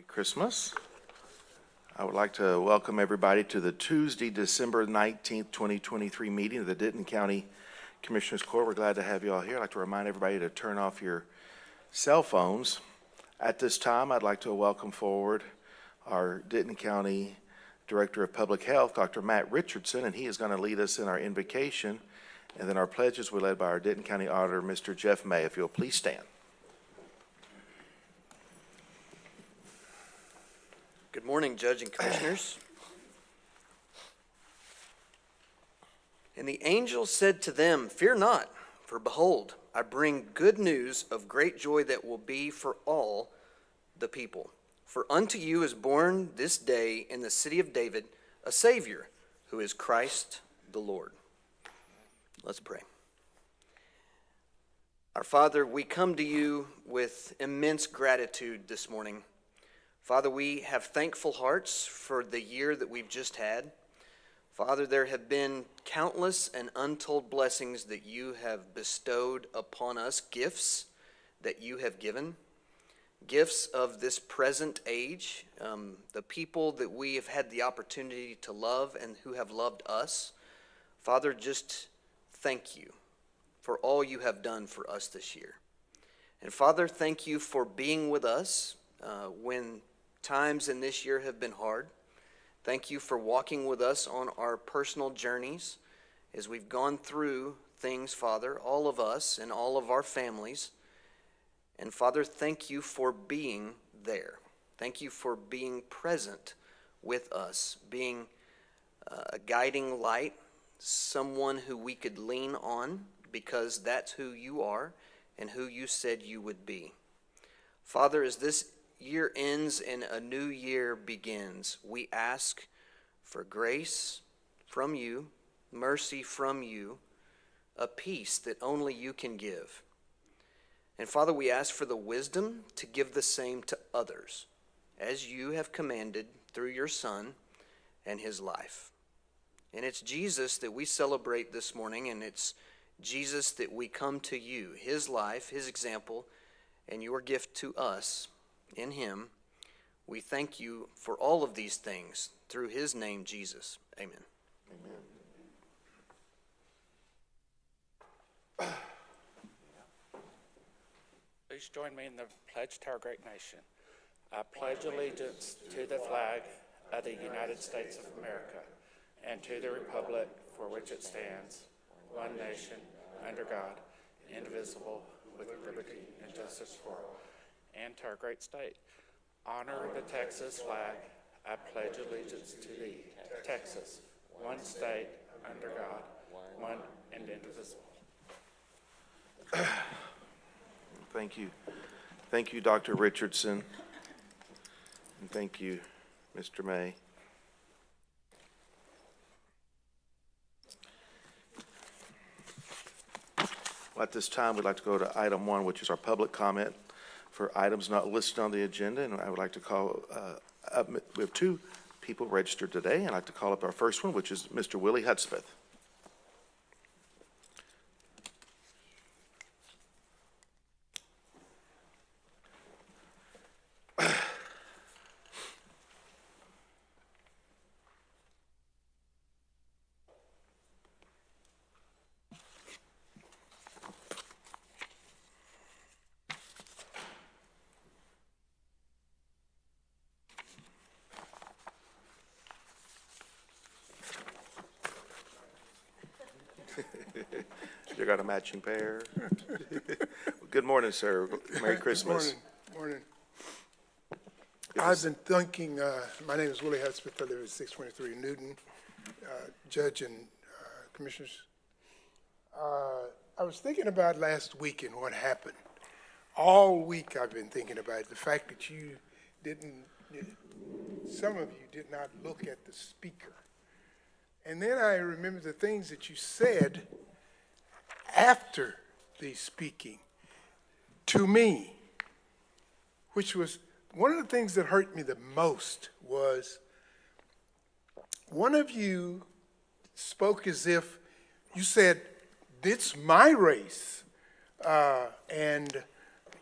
Merry Christmas. I would like to welcome everybody to the Tuesday, December 19th, 2023 meeting of the Denton County Commissioners Court. We're glad to have you all here. I'd like to remind everybody to turn off your cell phones. At this time, I'd like to welcome forward our Denton County Director of Public Health, Dr. Matt Richardson, and he is going to lead us in our invocation. And then our pledges were led by our Denton County Auditor, Mr. Jeff May. If you'll please stand. Good morning, Judge and Commissioners. And the angel said to them, "Fear not, for behold, I bring good news of great joy that will be for all the people. For unto you is born this day in the city of David a Savior, who is Christ the Lord." Let's pray. Our Father, we come to you with immense gratitude this morning. Father, we have thankful hearts for the year that we've just had. Father, there have been countless and untold blessings that you have bestowed upon us, gifts that you have given, gifts of this present age, the people that we have had the opportunity to love and who have loved us. Father, just thank you for all you have done for us this year. And Father, thank you for being with us when times in this year have been hard. Thank you for walking with us on our personal journeys as we've gone through things, Father, all of us and all of our families. And Father, thank you for being there. Thank you for being present with us, being a guiding light, someone who we could lean on because that's who you are and who you said you would be. Father, as this year ends and a new year begins, we ask for grace from you, mercy from you, a peace that only you can give. And Father, we ask for the wisdom to give the same to others, as you have commanded through your Son and his life. And it's Jesus that we celebrate this morning, and it's Jesus that we come to you, his life, his example, and your gift to us. In him, we thank you for all of these things through his name, Jesus. Amen. Amen. Please join me in the pledge to our great nation. I pledge allegiance to the flag of the United States of America and to the republic for which it stands, one nation, under God, indivisible, with liberty and justice for all. And to our great state. Honor the Texas flag. I pledge allegiance to thee, Texas, one state, under God, one and indivisible. Thank you. Thank you, Dr. Richardson. And thank you, Mr. May. Well, at this time, we'd like to go to item 1, which is our public comment for items not listed on the agenda. And I would like to call up, we have 2 people registered today. I'd like to call up our first one, which is Mr. Willie Hudspeth. You got a matching pair. Good morning, sir. Merry Christmas. Morning. I've been thinking, my name is Willie Hudspeth. I live at 623 Newton. Judge and Commissioners, I was thinking about last week and what happened. All week I've been thinking about the fact that some of you did not look at the speaker. And then I remember the things that you said after the speaking to me, which was one of the things that hurt me the most. Was one of you spoke as if you said, "It's my race, and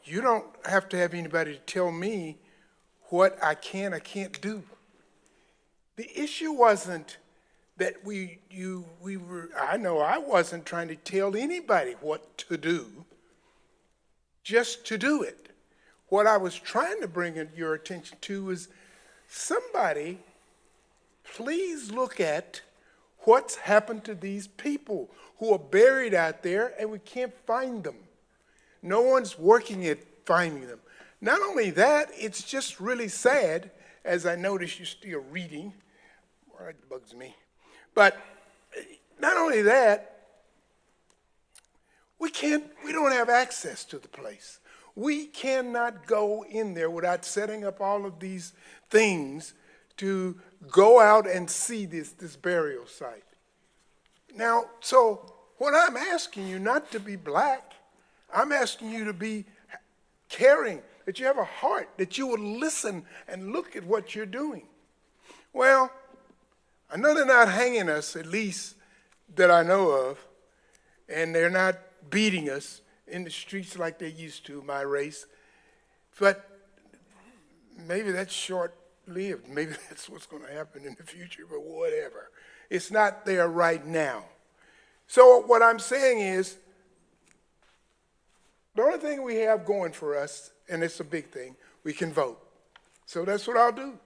you don't have to have anybody to tell me what I can or can't do. The issue wasn't that I know I wasn't trying to tell anybody what to do, just to do it. What I was trying to bring your attention to is somebody, please look at what's happened to these people who are buried out there and we can't find them. No one's working at finding them. Not only that, it's just really sad, as I notice you're still reading. Well, that bugs me. But not only that, we don't have access to the place. We cannot go in there without setting up all of these things to go out and see this burial site. Now, so what I'm asking you not to be black, I'm asking you to be caring, that you have a heart, that you will listen and look at what you're doing. Well, I know they're not hanging us, at least that I know of, and they're not beating us in the streets like they used to, my race. But maybe that's short-lived. Maybe that's what's going to happen in the future, but whatever. It's not there right now. So what I'm saying is, the only thing we have going for us, and it's a big thing, we can vote. So that's what I'll do.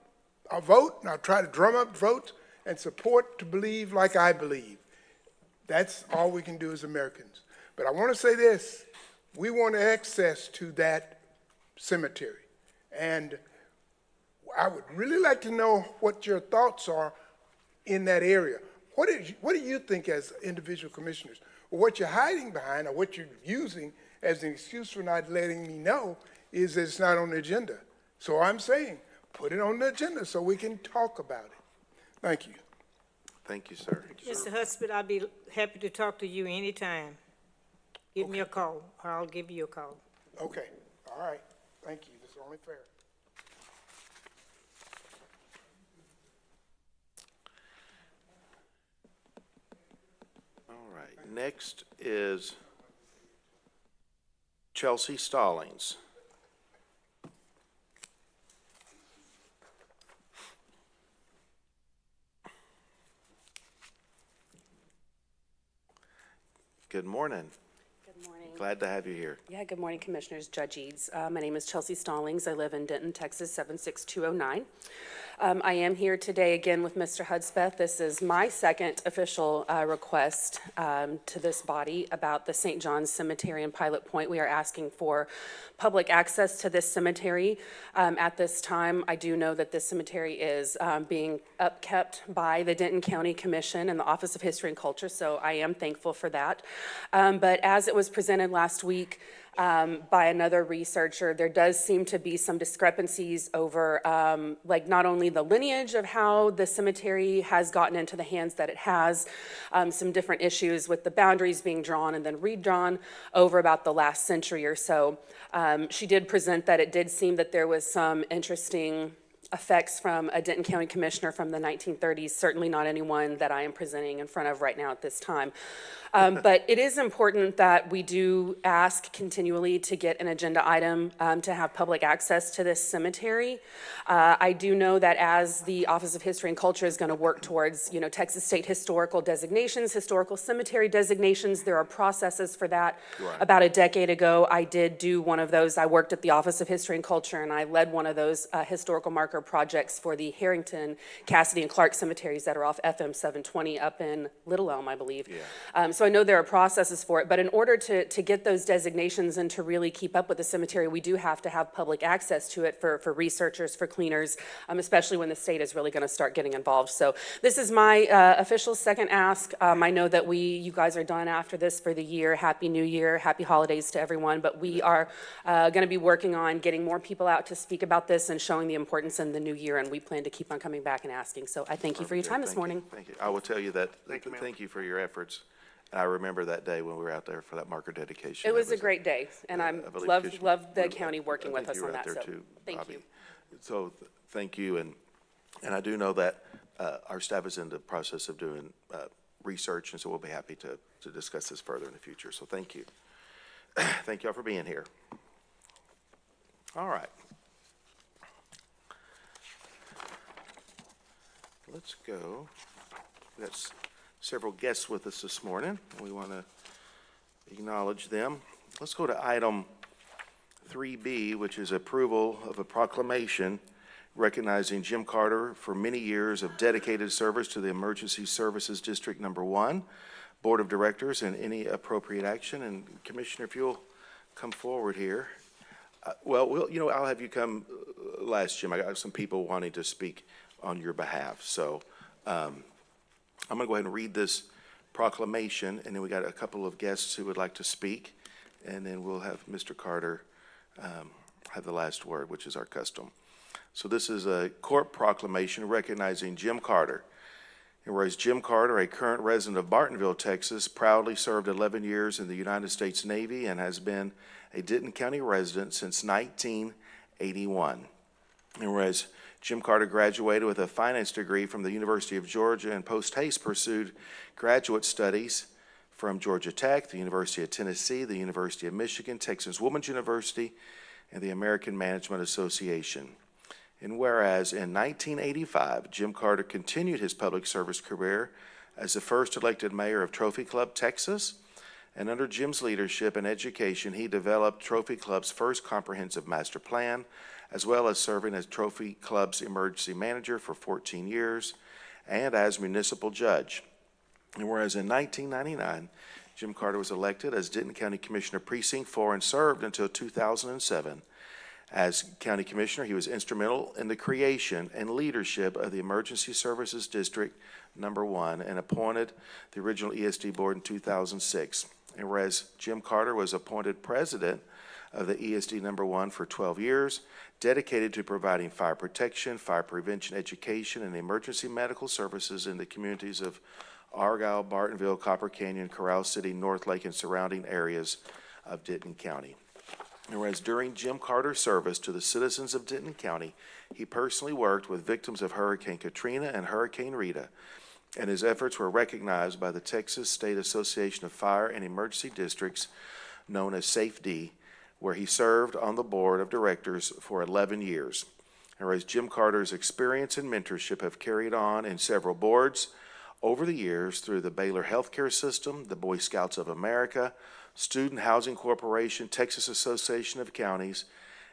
I'll vote, and I'll try to drum up votes and support to believe like I believe. That's all we can do as Americans. But I want to say this. We want access to that cemetery. And I would really like to know what your thoughts are in that area. What do you think as individual commissioners? Or what you're hiding behind, or what you're using as an excuse for not letting me know, is that it's not on the agenda. So I'm saying, put it on the agenda so we can talk about it. Thank you. Thank you, sir. Mr. Husband, I'll be happy to talk to you anytime. Give me a call, or I'll give you a call. Okay, all right. Thank you. That's only fair. All right, next is Chelsea Stallings. Good morning. Good morning. Glad to have you here. Yeah, good morning, Commissioners, Judge Eads. My name is Chelsea Stallings. I live in Denton, Texas, 76209. I am here today again with Mr. Hudspeth. This is my second official request to this body about the St. John's Cemetery in Pilot Point. We are asking for public access to this cemetery. At this time, I do know that this cemetery is being upkept by the Denton County Commission and the Office of History and Culture, so I am thankful for that. But as it was presented last week, by another researcher, there does seem to be some discrepancies over like not only the lineage of how the cemetery has gotten into the hands that it has, some different issues with the boundaries being drawn and then redrawn over about the last century or so. She did present that it did seem that there was some interesting effects from a Denton County Commissioner from the 1930s, certainly not anyone that I am presenting in front of right now at this time. But it is important that we do ask continually to get an agenda item to have public access to this cemetery. I do know that as the Office of History and Culture is going to work towards, Texas State historical designations, historical cemetery designations, there are processes for that. Right. About a decade ago, I did do one of those. I worked at the Office of History and Culture, and I led one of those historical marker projects for the Harrington, Cassidy, and Clark cemeteries that are off FM 720 up in Little Elm, I believe. Yeah. So I know there are processes for it, but in order to get those designations and to really keep up with the cemetery, we do have to have public access to it for researchers, for cleaners, especially when the state is really going to start getting involved. So this is my official second ask. I know that you guys are done after this for the year. Happy New Year, happy holidays to everyone, but we are going to be working on getting more people out to speak about this and showing the importance in the new year, and we plan to keep on coming back and asking. So I thank you for your time this morning. Thank you. I will tell you that, thank you for your efforts. And I remember that day when we were out there for that marker dedication. It was a great day, and I love the county working with us on that. So thank you. So thank you, and I do know that our staff is in the process of doing research, and so we'll be happy to discuss this further in the future. So thank you. Thank you all for being here. All right. let's go. We've got several guests with us this morning. We want to acknowledge them. Let's go to item 3B, which is approval of a proclamation recognizing Jim Carter for many years of dedicated service to the Emergency Services District Number 1 Board of Directors and any appropriate action. And Commissioner, if you'll come forward here. I'll have you come last, Jim. I got some people wanting to speak on your behalf. So I'm going to go ahead and read this proclamation, and then we got a couple of guests who would like to speak, and then we'll have Mr. Carter have the last word, which is our custom. So this is a court proclamation recognizing Jim Carter. And whereas Jim Carter, a current resident of Bartonville, Texas, proudly served 11 years in the United States Navy and has been a Denton County resident since 1981. And whereas Jim Carter graduated with a finance degree from the University of Georgia and post-haste pursued graduate studies from Georgia Tech, the University of Tennessee, the University of Michigan, Texas Women's University, and the American Management Association. And whereas in 1985, Jim Carter continued his public service career as the first elected mayor of Trophy Club, Texas, and under Jim's leadership and education, he developed Trophy Club's first comprehensive master plan, as well as serving as Trophy Club's emergency manager for 14 years and as municipal judge. And whereas in 1999, Jim Carter was elected as Denton County Commissioner Precinct 4 and served until 2007. As County Commissioner, he was instrumental in the creation and leadership of the Emergency Services District Number 1 and appointed the original ESD board in 2006. And whereas Jim Carter was appointed president of the ESD Number 1 for 12 years, dedicated to providing fire protection, fire prevention education, and emergency medical services in the communities of Argyle, Bartonville, Copper Canyon, Corral City, North Lake, and surrounding areas of Denton County. And whereas during Jim Carter's service to the citizens of Denton County, he personally worked with victims of Hurricane Katrina and Hurricane Rita, and his efforts were recognized by the Texas State Association of Fire and Emergency Districts, known as SAFE-D, where he served on the board of directors for 11 years. And whereas Jim Carter's experience and mentorship have carried on in several boards over the years through the Baylor Healthcare System, the Boy Scouts of America, Student Housing Corporation, Texas Association of Counties,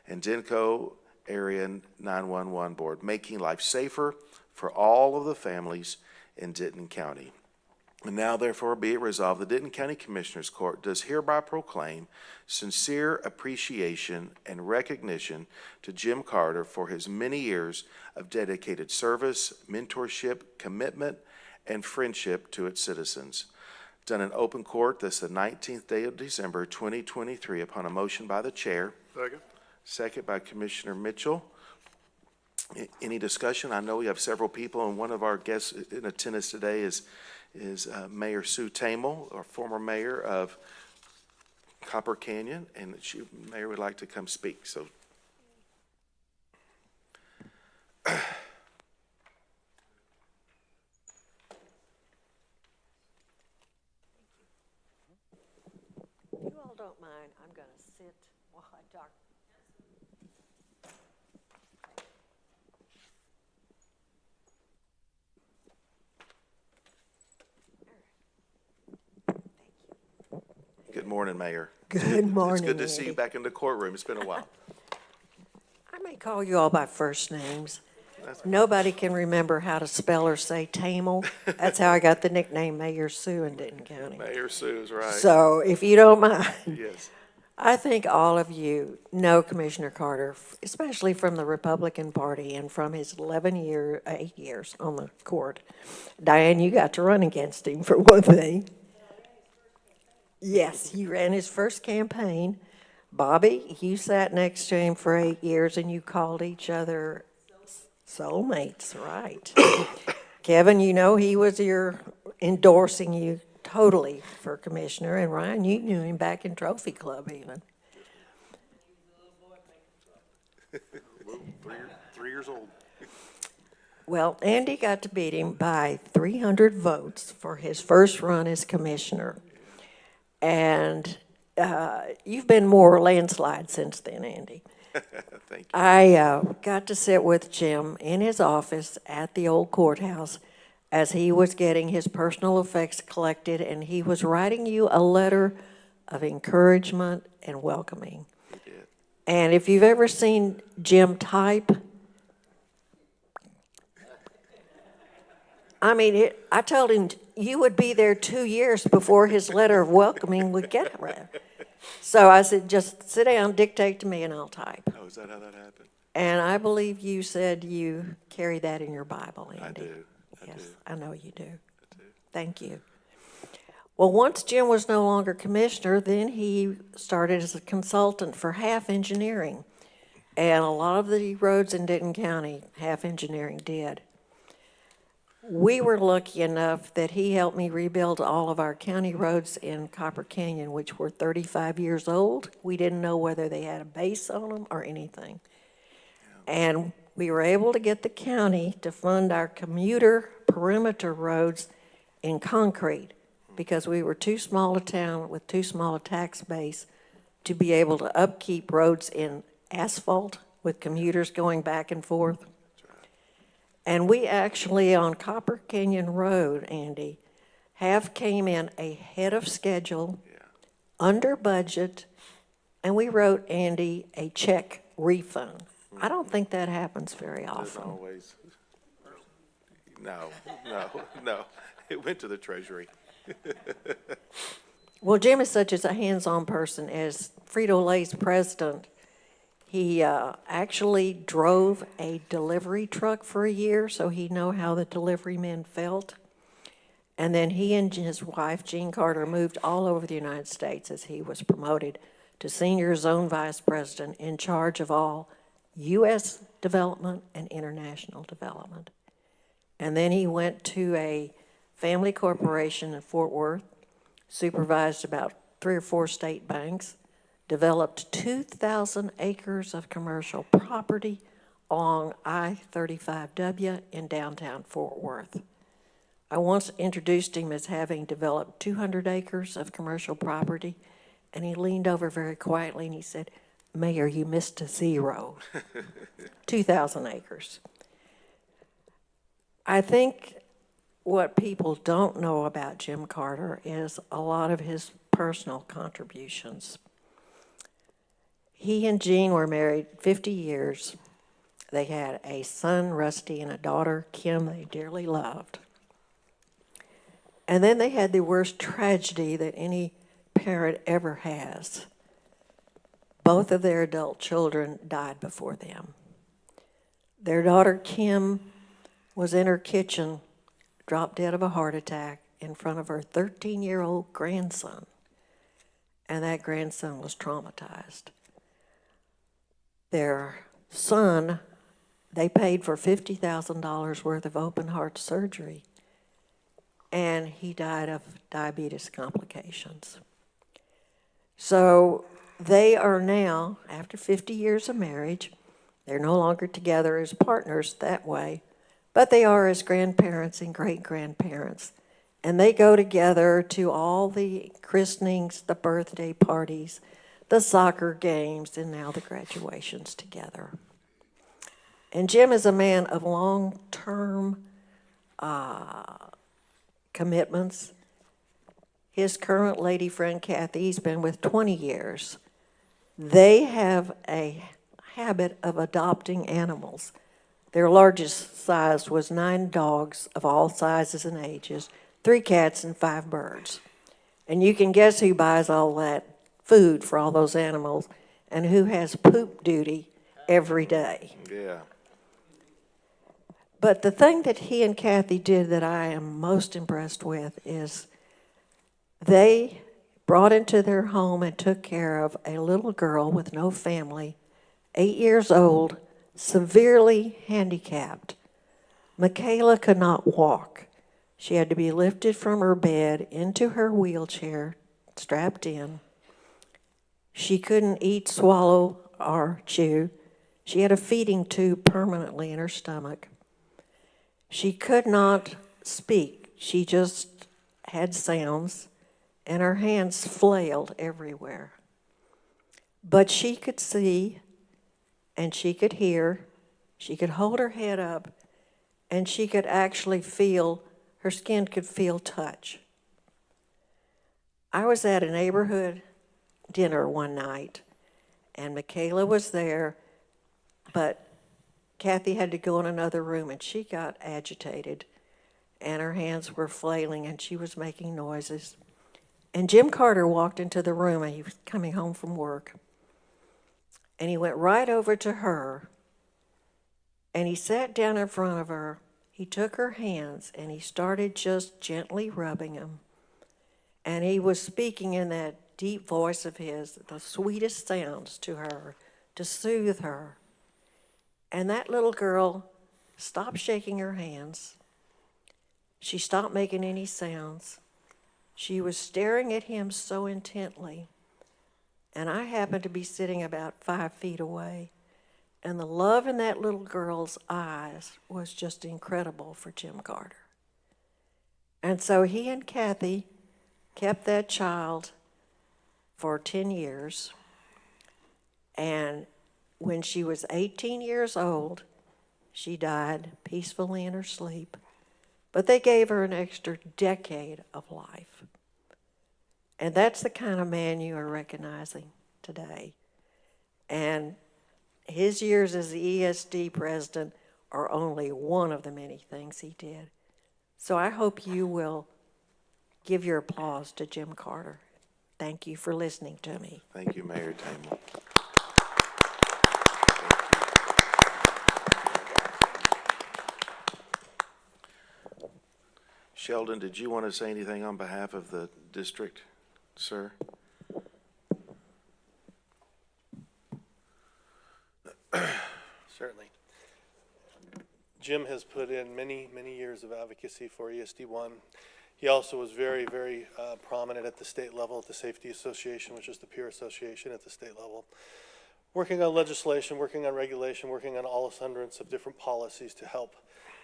and Denco Area 911 Board, making life safer for all of the families in Denton County. And now, therefore, be it resolved, the Denton County Commissioners Court does hereby proclaim sincere appreciation and recognition to Jim Carter for his many years of dedicated service, mentorship, commitment, and friendship to its citizens. Done in open court this the 19th day of December 2023 upon a motion by the chair. Second. Second by Commissioner Mitchell. Any discussion? I know we have several people, and one of our guests in attendance today is Mayor Sue Tamel, our former mayor of Copper Canyon, and Mayor would like to come speak. So. You all don't mind, I'm going to sit while I talk. Good morning, Mayor. Good morning, It's good to see you Andy. back in the courtroom. It's been a while. I may call you all by first names. Nobody can remember how to spell or say Tamel. That's how I got the nickname Mayor Sue in Denton County. Mayor Sue's right. So if you don't mind, Yes. I think all of you know Commissioner Carter, especially from the Republican Party and from his 8 years on the court. Diane, you got to run against him for one thing. Yes, you ran his first campaign. Bobby, you sat next to him for 8 years and you called each other soulmates, right? Kevin, you know he was endorsing you totally for commissioner, and Ryan, you knew him back in Trophy Club even. 3 years old. Well, Andy got to beat him by 300 votes for his first run as commissioner. And you've been more landslide since then, Andy. Thank you. I got to sit with Jim in his office at the old courthouse as he was getting his personal effects collected, and he was writing you a letter of encouragement and welcoming. He did. And if you've ever seen Jim type, I mean, I told him you would be there 2 years before his letter of welcoming would get around. So I said, just sit down, dictate to me, and I'll type. Oh, is that how that happened? And I believe you said you carry that in your Bible, Andy. I do. Yes, I know you do. Thank you. Well, once Jim was no longer commissioner, then he started as a consultant for Half Engineering. And a lot of the roads in Denton County, Half Engineering did. We were lucky enough that he helped me rebuild all of our county roads in Copper Canyon, which were 35 years old. We didn't know whether they had a base on them or anything. And we were able to get the county to fund our commuter perimeter roads in concrete because we were too small a town with too small a tax base to be able to upkeep roads in asphalt with commuters going back and forth. And we actually, on Copper Canyon Road, Andy, came in ahead of schedule, under budget, and we wrote Andy a check refund. I don't think that happens very often. Always. No. It went to the Treasury. Well, Jim is such a hands-on person. As Frito-Lay's president, he actually drove a delivery truck for a year, so he knew how the delivery men felt. And then he and his wife, Jean Carter, moved all over the United States as he was promoted to senior zone vice president in charge of all U.S. development and international development. And then he went to a family corporation in Fort Worth, supervised about 3 or 4 state banks, developed 2,000 acres of commercial property along I-35W in downtown Fort Worth. I once introduced him as having developed 200 acres of commercial property, and he leaned over very quietly and he said, "Mayor, you missed a 0. 2,000 acres. I think what people don't know about Jim Carter is a lot of his personal contributions. He and Jean were married 50 years. They had a son, Rusty, and a daughter, Kim, they dearly loved. And then they had the worst tragedy that any parent ever has. Both of their adult children died before them. Their daughter, Kim, was in her kitchen, dropped dead of a heart attack in front of her 13-year-old grandson. And that grandson was traumatized. Their son, they paid for $50,000 worth of open heart surgery, and he died of diabetes complications. So they are now, after 50 years of marriage, they're no longer together as partners that way, but they are as grandparents and great-grandparents. And they go together to all the christenings, the birthday parties, the soccer games, and now the graduations together. And Jim is a man of long-term commitments. His current lady friend, Kathy, he's been with 20 years. They have a habit of adopting animals. Their largest size was 9 dogs of all sizes and ages, 3 cats and 5 birds. And you can guess who buys all that food for all those animals and who has poop duty every day. Yeah. But the thing that he and Kathy did that I am most impressed with is they brought into their home and took care of a little girl with no family, 8 years old, severely handicapped. Michaela could not walk. She had to be lifted from her bed into her wheelchair, strapped in. She couldn't eat, swallow, or chew. She had a feeding tube permanently in her stomach. She could not speak. She just had sounds, and her hands flailed everywhere. But she could see, and she could hear, she could hold her head up, and she could actually feel, her skin could feel touch. I was at a neighborhood dinner one night, and Michaela was there, but Kathy had to go in another room, and she got agitated, and her hands were flailing, and she was making noises. And Jim Carter walked into the room, and he was coming home from work, and he went right over to her, and he sat down in front of her. He took her hands, and he started just gently rubbing them. And he was speaking in that deep voice of his, the sweetest sounds to her, to soothe her. And that little girl stopped shaking her hands. She stopped making any sounds. She was staring at him so intently. And I happened to be sitting about 5 feet away. And the love in that little girl's eyes was just incredible for Jim Carter. And so he and Kathy kept that child for 10 years. And when she was 18 years old, she died peacefully in her sleep. But they gave her an extra decade of life. And that's the kind of man you are recognizing today. And his years as the ESD president are only one of the many things he did. So I hope you will give your applause to Jim Carter. Thank you for listening to me. Thank you, Mayor Tamel. Sheldon, did you want to say anything on behalf of the district, sir? Certainly. Jim has put in many, many years of advocacy for ESD1. He also was very, very prominent at the state level at the Safety Association, which is the peer association at the state level, working on legislation, working on regulation, working on all hundreds of different policies to help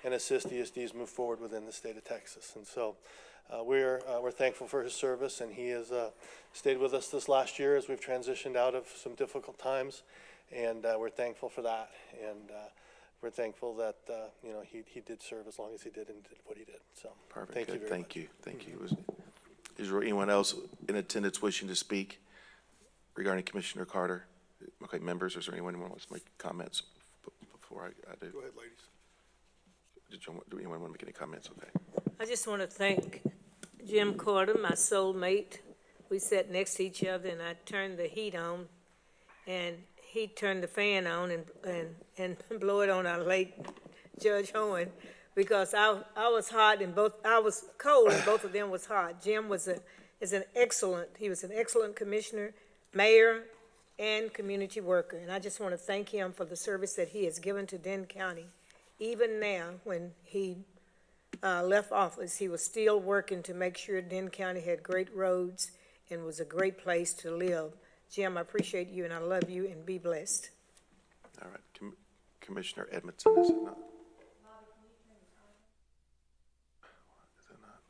and assist ESDs move forward within the state of Texas. And so we're thankful for his service, and he has stayed with us this last year as we've transitioned out of some difficult times, and we're thankful for that. And we're thankful that he did serve as long as he did and did what he did. So Perfect. thank you Good. very Thank much. you. Thank you. Is there anyone else in attendance wishing to speak regarding Commissioner Carter? Okay, members, is there anyone who wants to make comments before I do? Go ahead, ladies. Do anyone want to make any comments? Okay. I just want to thank Jim Carter, my soulmate. We sat next to each other, and I turned the heat on, and he turned the fan on and blow it on our late Judge Hohen, because I was hot and I was cold and both of them was hot. Jim was an excellent commissioner, mayor, and community worker. And I just want to thank him for the service that he has given to Denton County. Even now, when he left office, he was still working to make sure Denton County had great roads and was a great place to live. Jim, I appreciate you and I love you, and be blessed. All right. Commissioner Edmondson, is it not? Is it not?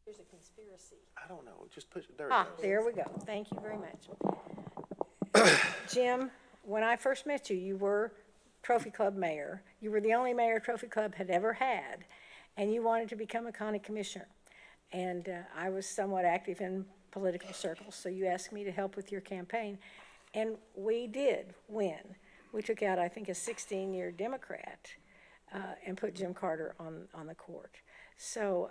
There's a conspiracy. I don't know. Just push it. There it goes. There we go. Thank you very much. Jim, when I first met you, you were Trophy Club mayor. You were the only mayor Trophy Club had ever had, and you wanted to become a county commissioner. And I was somewhat active in political circles, so you asked me to help with your campaign, and we did win. We took out, I think, a 16-year Democrat and put Jim Carter on the court. So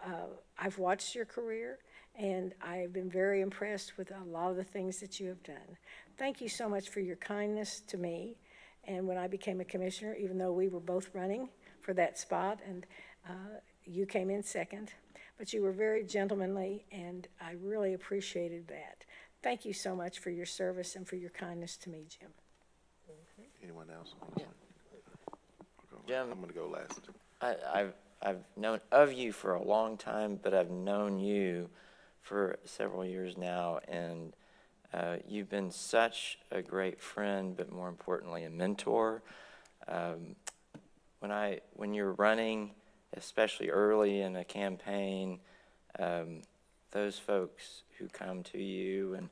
I've watched your career, and I've been very impressed with a lot of the things that you have done. Thank you so much for your kindness to me. And when I became a commissioner, even though we were both running for that spot, and you came in second, but you were very gentlemanly, and I really appreciated that. Thank you so much for your service and for your kindness to me, Jim. Anyone else? Jim, I'm going to go last. I've known of you for a long time, but I've known you for several years now, and you've been such a great friend, but more importantly, a mentor. When you're running, especially early in a campaign, those folks who come to you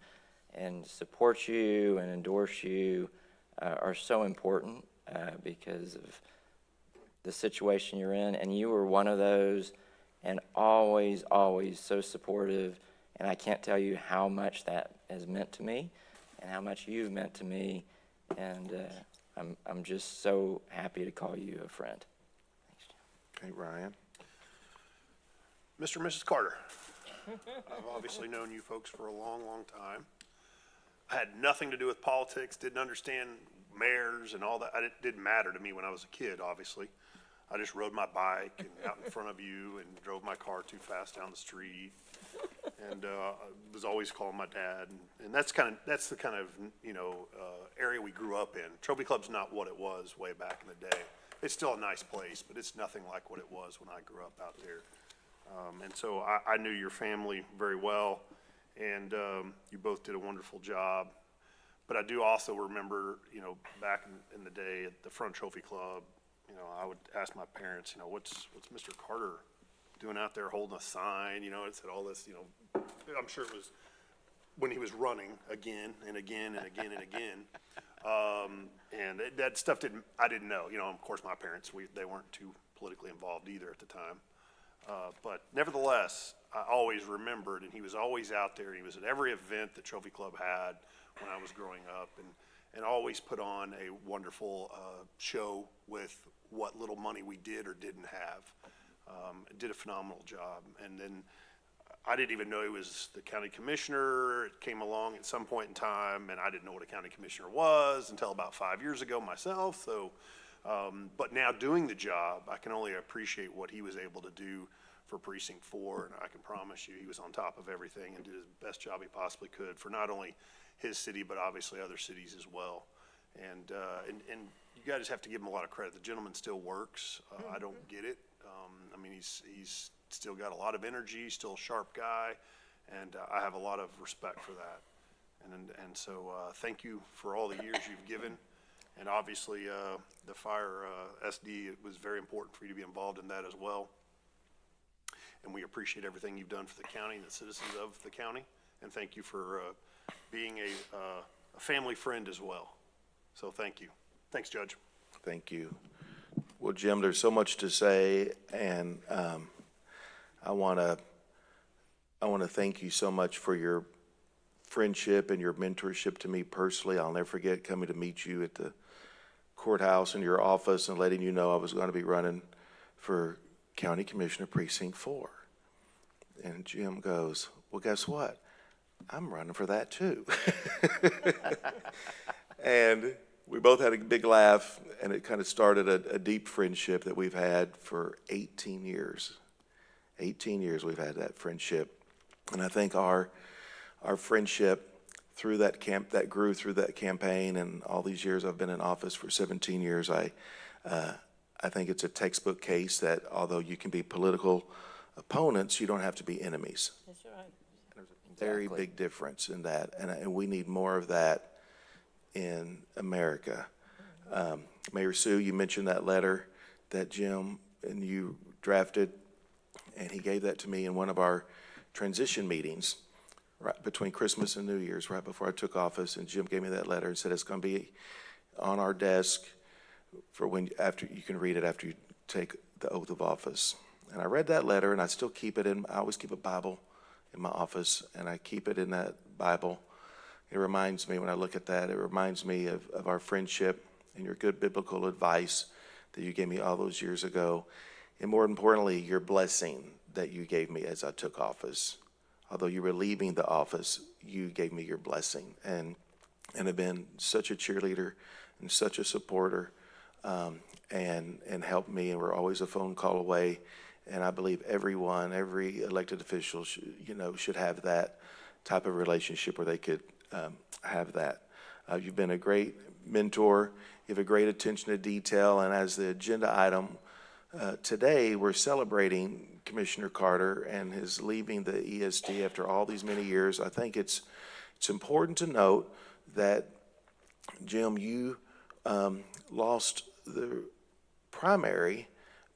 and support you and endorse you, are so important because of the situation you're in, and you were one of those, and always, always so supportive, and I can't tell you how much that has meant to me and how much you've meant to me, and I'm just so happy to call you a friend. Okay, Ryan. Mr. and Mrs. Carter, I've obviously known you folks for a long, long time. I had nothing to do with politics, didn't understand mayors and all that. It didn't matter to me when I was a kid, obviously. I just rode my bike and out in front of you and drove my car too fast down the street. And I was always calling my dad. And that's the kind of, area we grew up in. Trophy Club's not what it was way back in the day. It's still a nice place, but it's nothing like what it was when I grew up out there. And so I knew your family very well, and you both did a wonderful job. But I do also remember, back in the day at the Front Trophy Club, I would ask my parents, what's Mr. Carter doing out there holding a sign? It said all this, I'm sure it was when he was running again and again and again and again. And that stuff I didn't know. Of course, my parents, they weren't too politically involved either at the time. But nevertheless, I always remembered, and he was always out there. He was at every event that Trophy Club had when I was growing up, and always put on a wonderful show with what little money we did or didn't have. Did a phenomenal job. And then I didn't even know he was the county commissioner. It came along at some point in time, and I didn't know what a county commissioner was until about 5 years ago myself. So, but now doing the job, I can only appreciate what he was able to do for Precinct 4, and I can promise you he was on top of everything and did his best job he possibly could for not only his city, but obviously other cities as well. And you guys have to give him a lot of credit. The gentleman still works. I don't get it. I mean, he's still got a lot of energy, still a sharp guy, and I have a lot of respect for that. And so thank you for all the years you've given. And obviously, the fire SD, it was very important for you to be involved in that as well. And we appreciate everything you've done for the county and the citizens of the county. And thank you for being a family friend as well. So thank you. Thanks, Judge. Thank you. Well, Jim, there's so much to say, and I want to thank you so much for your friendship and your mentorship to me personally. I'll never forget coming to meet you at the courthouse in your office and letting you know I was going to be running for County Commissioner Precinct 4. And Jim goes, well, guess what? I'm running for that too. And we both had a big laugh, and it kind of started a deep friendship that we've had for 18 years. 18 years we've had that friendship. And I think our friendship through that grew through that campaign, and all these years I've been in office for 17 years, I think it's a textbook case that although you can be political opponents, you don't have to be enemies. That's right. There's a very big difference in that, and we need more of that in America. Mayor Sue, you mentioned that letter that Jim and you drafted, and he gave that to me in one of our transition meetings right between Christmas and New Year's, right before I took office, and Jim gave me that letter and said it's going to be on our desk for after you can read it after you take the oath of office. And I read that letter, and I still keep it I always keep a Bible in my office, and I keep it in that Bible. It reminds me, when I look at that, it reminds me of our friendship and your good biblical advice that you gave me all those years ago. And more importantly, your blessing that you gave me as I took office. Although you were leaving the office, you gave me your blessing and have been such a cheerleader and such a supporter, and helped me, and we're always a phone call away. And I believe every elected official should have that type of relationship where they could have that. You've been a great mentor. You have a great attention to detail. And as the agenda item today, we're celebrating Commissioner Carter and his leaving the ESD after all these many years. I think it's important to note that, Jim, you lost the primary,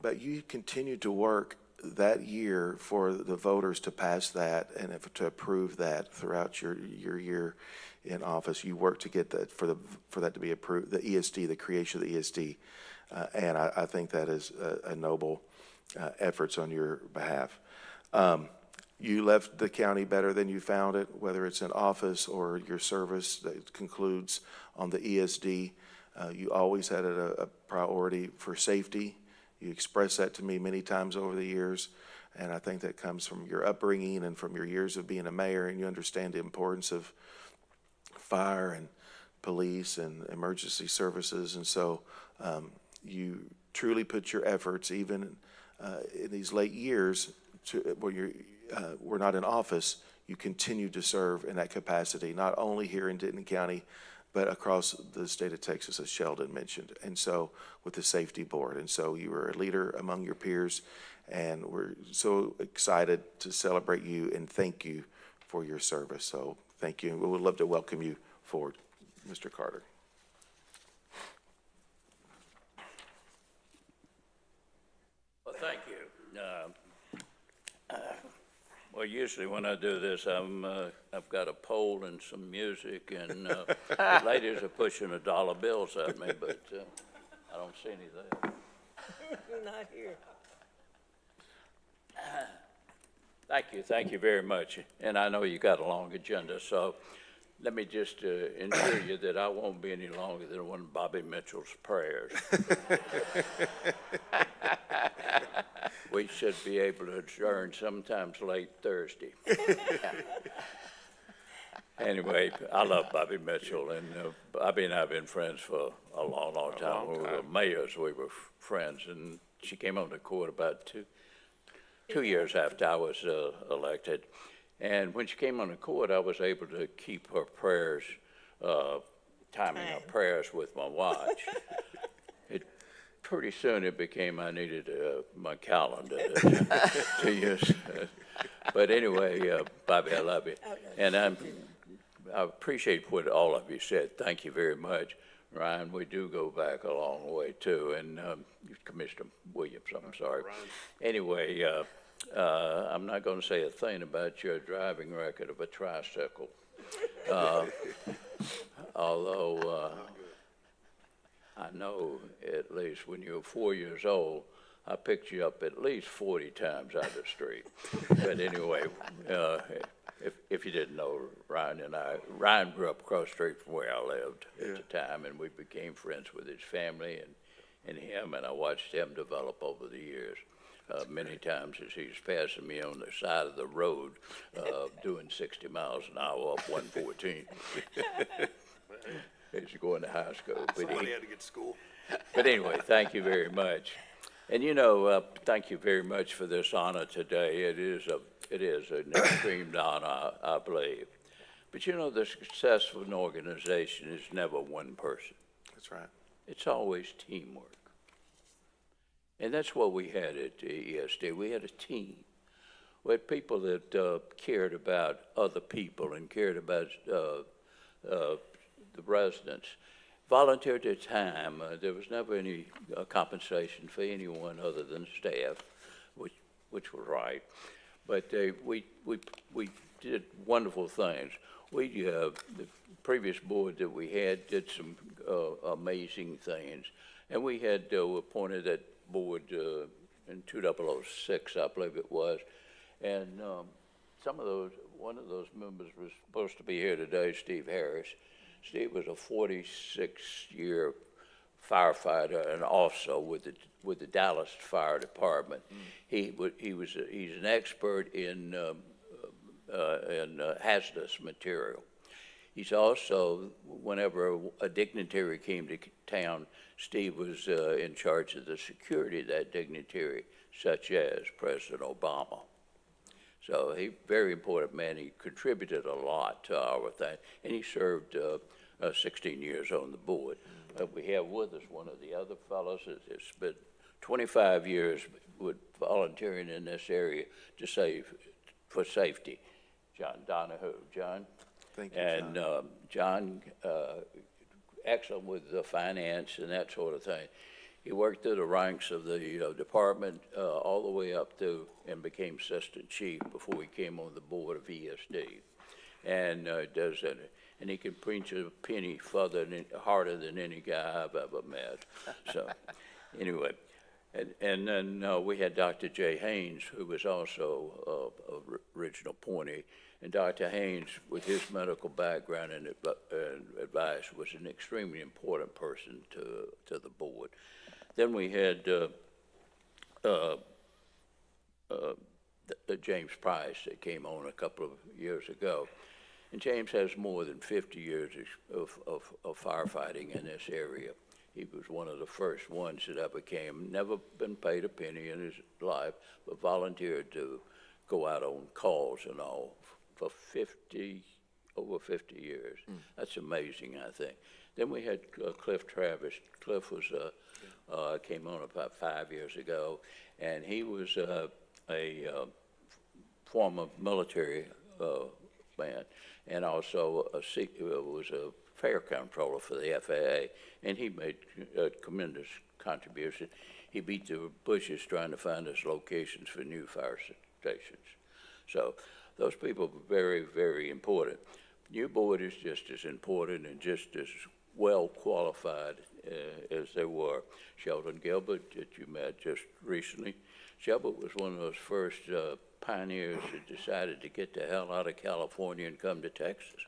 but you continued to work that year for the voters to pass that and to approve that throughout your year in office, you worked to get that for that to be approved, the ESD, the creation of the ESD. And I think that is a noble efforts on your behalf. You left the county better than you found it, whether it's in office or your service that concludes on the ESD. You always had a priority for safety. You expressed that to me many times over the years, and I think that comes from your upbringing and from your years of being a mayor, and you understand the importance of fire and police and emergency services, and so you truly put your efforts, even in these late years, where you were not in office, you continue to serve in that capacity, not only here in Denton County, but across the state of Texas, as Sheldon mentioned, and so with the safety board. And so you were a leader among your peers, and we're so excited to celebrate you and thank you for your service. So thank you, and we would love to welcome you forward, Mr. Carter. Well, thank you. Well, usually when I do this, I've got a pole and some music, and the ladies are pushing $1 bills at me, but I don't see any there. Not here. Thank you very much. And I know you got a long agenda, so let me just ensure you that I won't be any longer than one of Bobby Mitchell's prayers. We should be able to adjourn sometimes late Thursday. Anyway, I love Bobby Mitchell, and Bobby and I have been friends for a long, long time. When we were mayors, we were friends, and she came on the court about two years after I was elected. And when she came on the court, I was able to keep her prayers, timing her prayers with my watch. Pretty soon it became I needed my calendar to use. But anyway, Bobby, I love you. And I appreciate what all of you said. Thank you very much. Ryan, we do go back a long way too. And Commissioner Williams, I'm sorry. Anyway, I'm not going to say a thing about your driving record of a tricycle. Although I know at least when you were 4 years old, I picked you up at least 40 times out of the street. But anyway, if you didn't know, Ryan grew up across the street from where I lived at the time, and we became friends with his family and him, and I watched him develop over the years. Many times as he's passing me on the side of the road, doing 60 miles an hour up 114. He's going to high school. Somebody had to get to school. But anyway, thank you very much. And thank you very much for this honor today. It is an extreme honor, I believe. But the success of an organization is never one person. That's right. It's always teamwork. And that's what we had at ESD. We had a team. We had people that cared about other people and cared about the residents, volunteered their time. There was never any compensation for anyone other than staff, which was right. But we did wonderful things. The previous board that we had did some amazing things, and we had appointed that board in 2006, I believe it was, and one of those members was supposed to be here today, Steve Harris. Steve was a 46-year firefighter and also with the Dallas Fire Department. He's an expert in hazardous material. He's also, whenever a dignitary came to town, Steve was in charge of the security of that dignitary, such as President Obama. So he very important man. He contributed a lot to our thing, and he served 16 years on the board. We have with us one of the other fellows that's been 25 years with volunteering in this area for safety, John Donahue. John? Thank you, John. And John, excellent with the finance and that sort of thing. He worked through the ranks of the department all the way up to and became assistant chief before he came on the board of ESD. And does that, and he can preach a penny harder than any guy I've ever met. So, anyway, and then we had Dr. Jay Haynes, who was also original appointee, and Dr. Haynes, with his medical background and advice, was an extremely important person to the board. Then we had James Price that came on a couple of years ago. And James has more than 50 years of firefighting in this area. He was one of the first ones that ever came, never been paid a penny in his life, but volunteered to go out on calls and all for over 50 years. That's amazing, I think. Then we had Cliff Travis. Cliff was came on about 5 years ago, and he was a former military man, and also was a fare controller for the FAA, and he made a tremendous contribution. He beat the bushes trying to find us locations for new fire stations. So those people were very, very important. New board is just as important and just as well qualified as they were. Sheldon Gilbert, that you met just recently. Sheldon was one of those first pioneers that decided to get the hell out of California and come to Texas.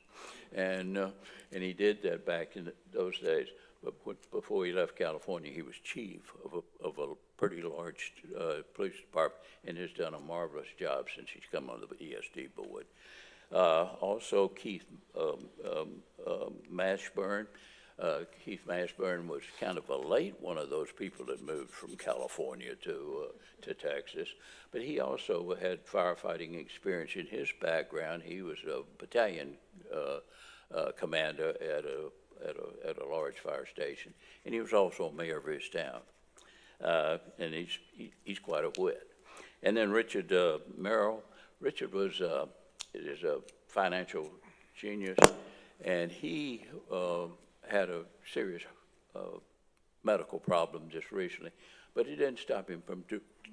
And he did that back in those days. But before he left California, he was chief of a pretty large police department and has done a marvelous job since he's come on the ESD board. Also, Keith Mashburn. Keith Mashburn was kind of a late one of those people that moved from California to Texas, but he also had firefighting experience in his background. He was a battalion commander at a large fire station, and he was also mayor of his town. And he's quite a wit. And then Richard Merrill. Richard is a financial genius, and he had a serious medical problem just recently, but it didn't stop him from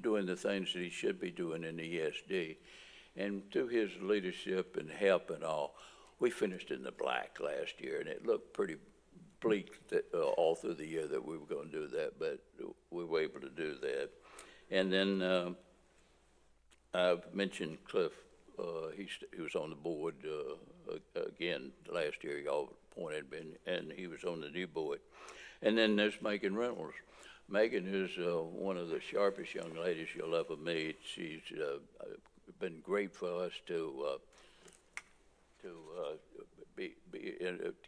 doing the things that he should be doing in the ESD. And through his leadership and help and all, we finished in the black last year, and it looked pretty bleak all through the year that we were going to do that, but we were able to do that. And then I've mentioned Cliff. He was on the board again last year. Y'all appointed him, and he was on the new board. And then there's Megan Reynolds. Megan is one of the sharpest young ladies you'll ever meet. She's been great for us to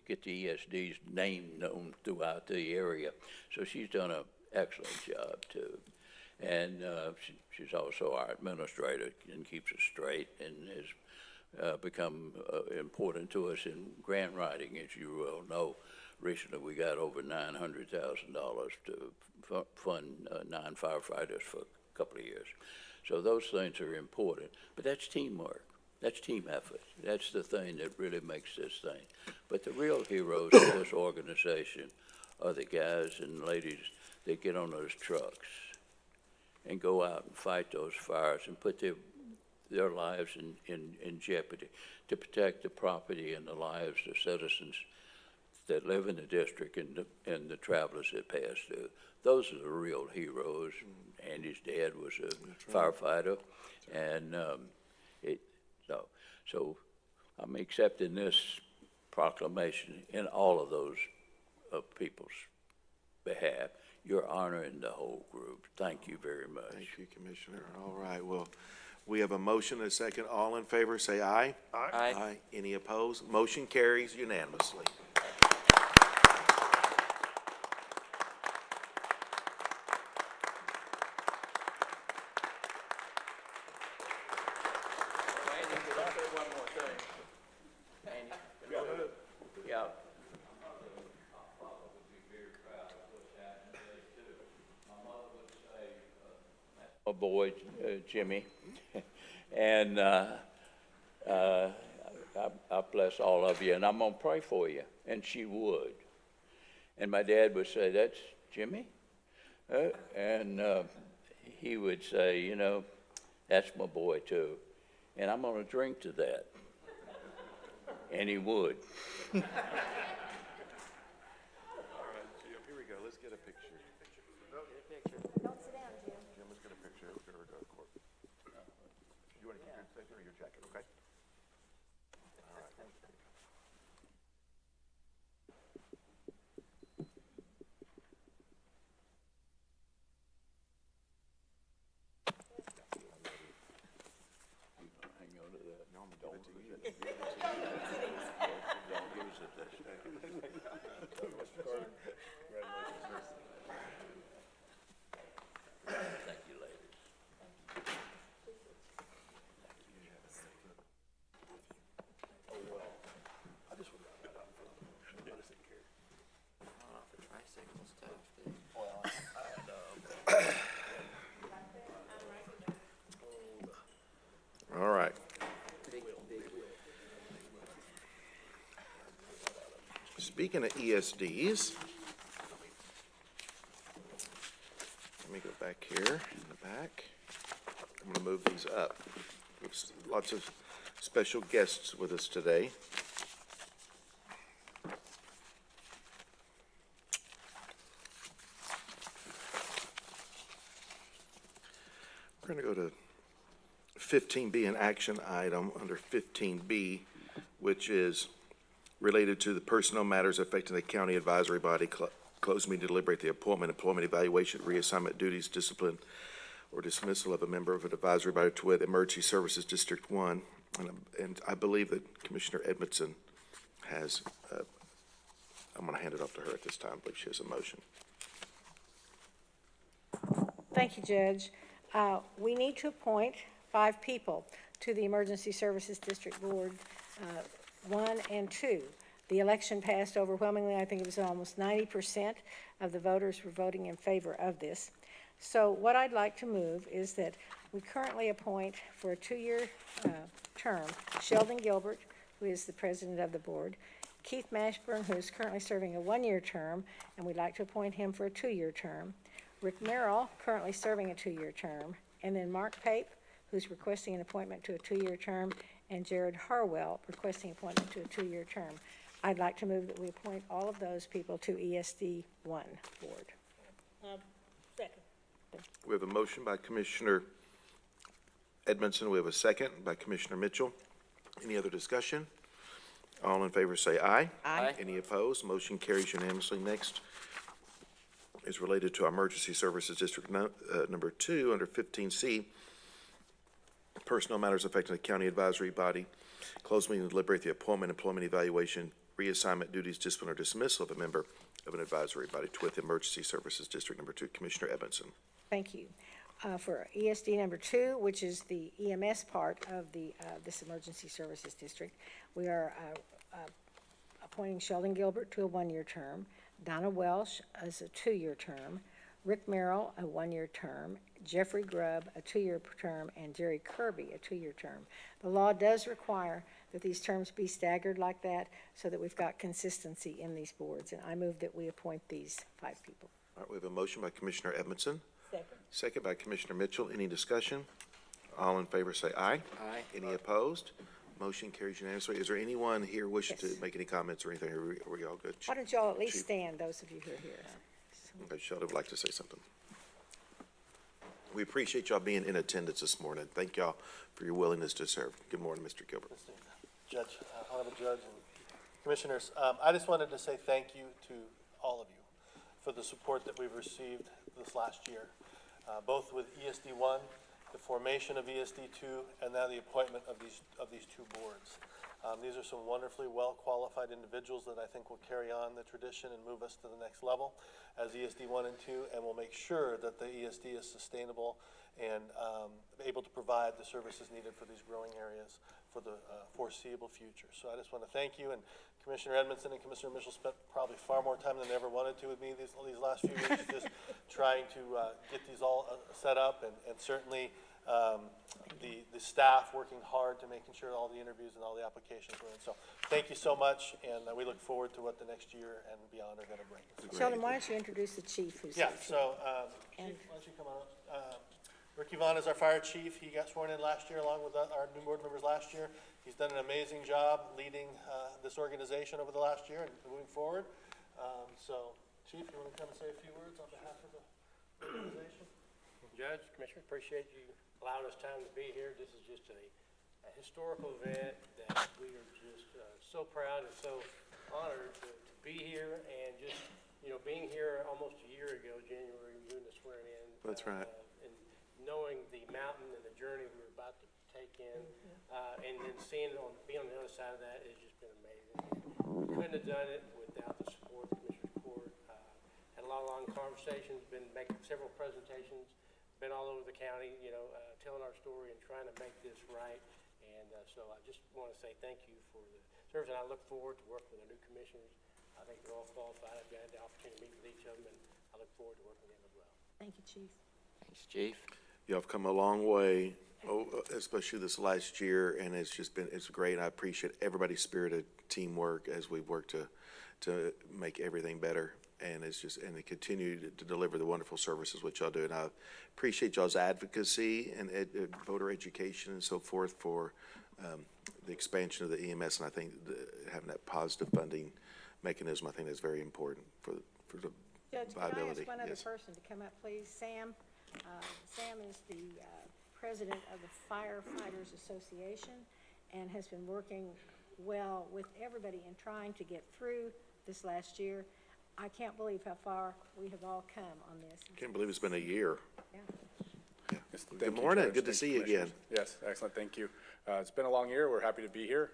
get the ESD's name known throughout the area. So she's done an excellent job too. And she's also our administrator and keeps us straight and has become important to us in grant writing. As you well know, recently we got over $900,000 to fund non-firefighters for a couple of years. So those things are important, but that's teamwork. That's team effort. That's the thing that really makes this thing. But the real heroes of this organization are the guys and ladies that get on those trucks and go out and fight those fires and put their lives in jeopardy to protect the property and the lives of citizens that live in the district and the travelers that pass through. Those are the real heroes. Andy's dad was a firefighter, and so I'm accepting this proclamation in all of those people's behalf. You're honoring the whole group. Thank you very much. Thank you, Commissioner. All right, well, we have a motion and a second. All in favor, say aye. Aye. Aye. Any opposed? Motion carries unanimously. Boy, Jimmy, and I bless all of you, and I'm gonna pray for you, and she would. And my dad would say, "That's Jimmy." And he would say, you know, that's my boy too, and I'm gonna drink to that. And he would. Here we go, let's get a picture. Don't sit down, Jim. Jim, let's get a picture. You want to keep your paper or your jacket, okay? All right. Hang on to that. No, I'm gonna give it to you. Don't give us at this stage. Thank you, ladies. Tricycle stuff, dude. All right. Speaking of ESDs, let me go back here in the back. I'm going to move these up. There's lots of special guests with us today. We're going to go to 15B, an action item under 15B, which is related to the personnel matters affecting the county advisory body. Closed meeting to deliberate the appointment, employment evaluation, reassignment duties, discipline, or dismissal of a member of an advisory body to with Emergency Services District 1. And I believe that Commissioner Edmondson has, I'm going to hand it off to her at this time. I believe she has a motion. Thank you, Judge. We need to appoint 5 people to the Emergency Services District Board, 1 and 2. The election passed overwhelmingly. I think it was almost 90% of the voters were voting in favor of this. So what I'd like to move is that we currently appoint for a 2-year term Sheldon Gilbert, who is the president of the board, Keith Mashburn, who is currently serving a 1-year term, and we'd like to appoint him for a 2-year term, Rick Merrill, currently serving a 2-year term, and then Mark Pape, who's requesting an appointment to a 2-year term, and Jared Harwell, requesting appointment to a 2-year term. I'd like to move that we appoint all of those people to ESD 1 board. Second. We have a motion by Commissioner Edmondson. We have a second by Commissioner Mitchell. Any other discussion? All in favor say aye. Aye. Any opposed? Motion carries unanimously. Next is related to our Emergency Services District number 2 under 15C. Personnel matters affecting the county advisory body. Closed meeting to deliberate the appointment, employment evaluation, reassignment duties, discipline, or dismissal of a member of an advisory body to with Emergency Services District number 2. Commissioner Edmondson. Thank you. For ESD number 2, which is the EMS part of the this Emergency Services District, we are appointing Sheldon Gilbert to a 1-year term, Donna Welsh as a 2-year term, Rick Merrill a 1-year term, Jeffrey Grubb a 2-year term, and Jerry Kirby a 2-year term. The law does require that these terms be staggered like that so that we've got consistency in these boards, and I move that we appoint these 5 people. All right, we have a motion by Commissioner Edmondson. Second. Second by Commissioner Mitchell. Any discussion? All in favor say aye. Aye. Any opposed? Motion carries unanimously. Is there anyone here wishing to Yes. make any comments or anything? Are we all good? Why don't y'all at least Chief. stand, those of you who are here? Okay, Sheldon would like to say something. We appreciate y'all being in attendance this morning. Thank y'all for your willingness to serve. Good morning, Mr. Gilbert. Judge, Honorable Judge, and Commissioners, I just wanted to say thank you to all of you for the support that we've received this last year, both with ESD 1, the formation of ESD 2, and now the appointment of these 2 boards. These are some wonderfully well-qualified individuals that I think will carry on the tradition and move us to the next level as ESD 1 and 2, and will make sure that the ESD is sustainable and able to provide the services needed for these growing areas for the foreseeable future. So I just want to thank you, and Commissioner Edmondson and Commissioner Mitchell spent probably far more time than they ever wanted to with me these last few weeks, just trying to get these all set up, and certainly the staff working hard to making sure all the interviews and all the applications were in. So thank you so much, and we look forward to what the next year and beyond are going to bring us. Sheldon, why don't you introduce the chief who's Yeah, here? so, Chief, why don't you come on up? Ricky Vaughn is our fire chief. He got sworn in last year along with our new board members last year. He's done an amazing job leading this organization over the last year and moving forward. So, Chief, you want to come and say a few words on behalf of the organization? Judge, Commissioner, appreciate you allowing us time to be here. This is just a historical event that we are just so proud and so honored to be here, and just, you know, being here almost a year ago, January, doing the swearing in. That's right. And knowing the mountain and the journey we were about to take in, and then seeing it be on the other side of that has just been amazing. Couldn't have done it without the support of the Commissioner's Court. Had a lot of long conversations, been making several presentations, been all over the county, you know, telling our story and trying to make this right. And so I just want to say thank you for the service, and I look forward to working with the new commissioners. I think they're all qualified. I've had the opportunity to meet with each of them, and I look forward to working with them as well. Thank you, Chief. Thanks, Chief. Y'all have come a long way, especially this last year, and it's great. I appreciate everybody's spirited teamwork as we work to make everything better. And and they continue to deliver the wonderful services which y'all do. And I appreciate y'all's advocacy and voter education and so forth for the expansion of the EMS. And I think having that positive funding mechanism, I think is very important for the Judge, can I viability. ask one other Yes. person to come up, please? Sam. Sam is the president of the Firefighters Association and has been working well with everybody in trying to get through this last year. I can't believe how far we have all come on this. Can't believe it's been a year. Yeah. Yes, thank Good you, morning. Judge. Good to Thank see you again. Commissioners. Yes, excellent. Thank you. It's been a long year. We're happy to be here.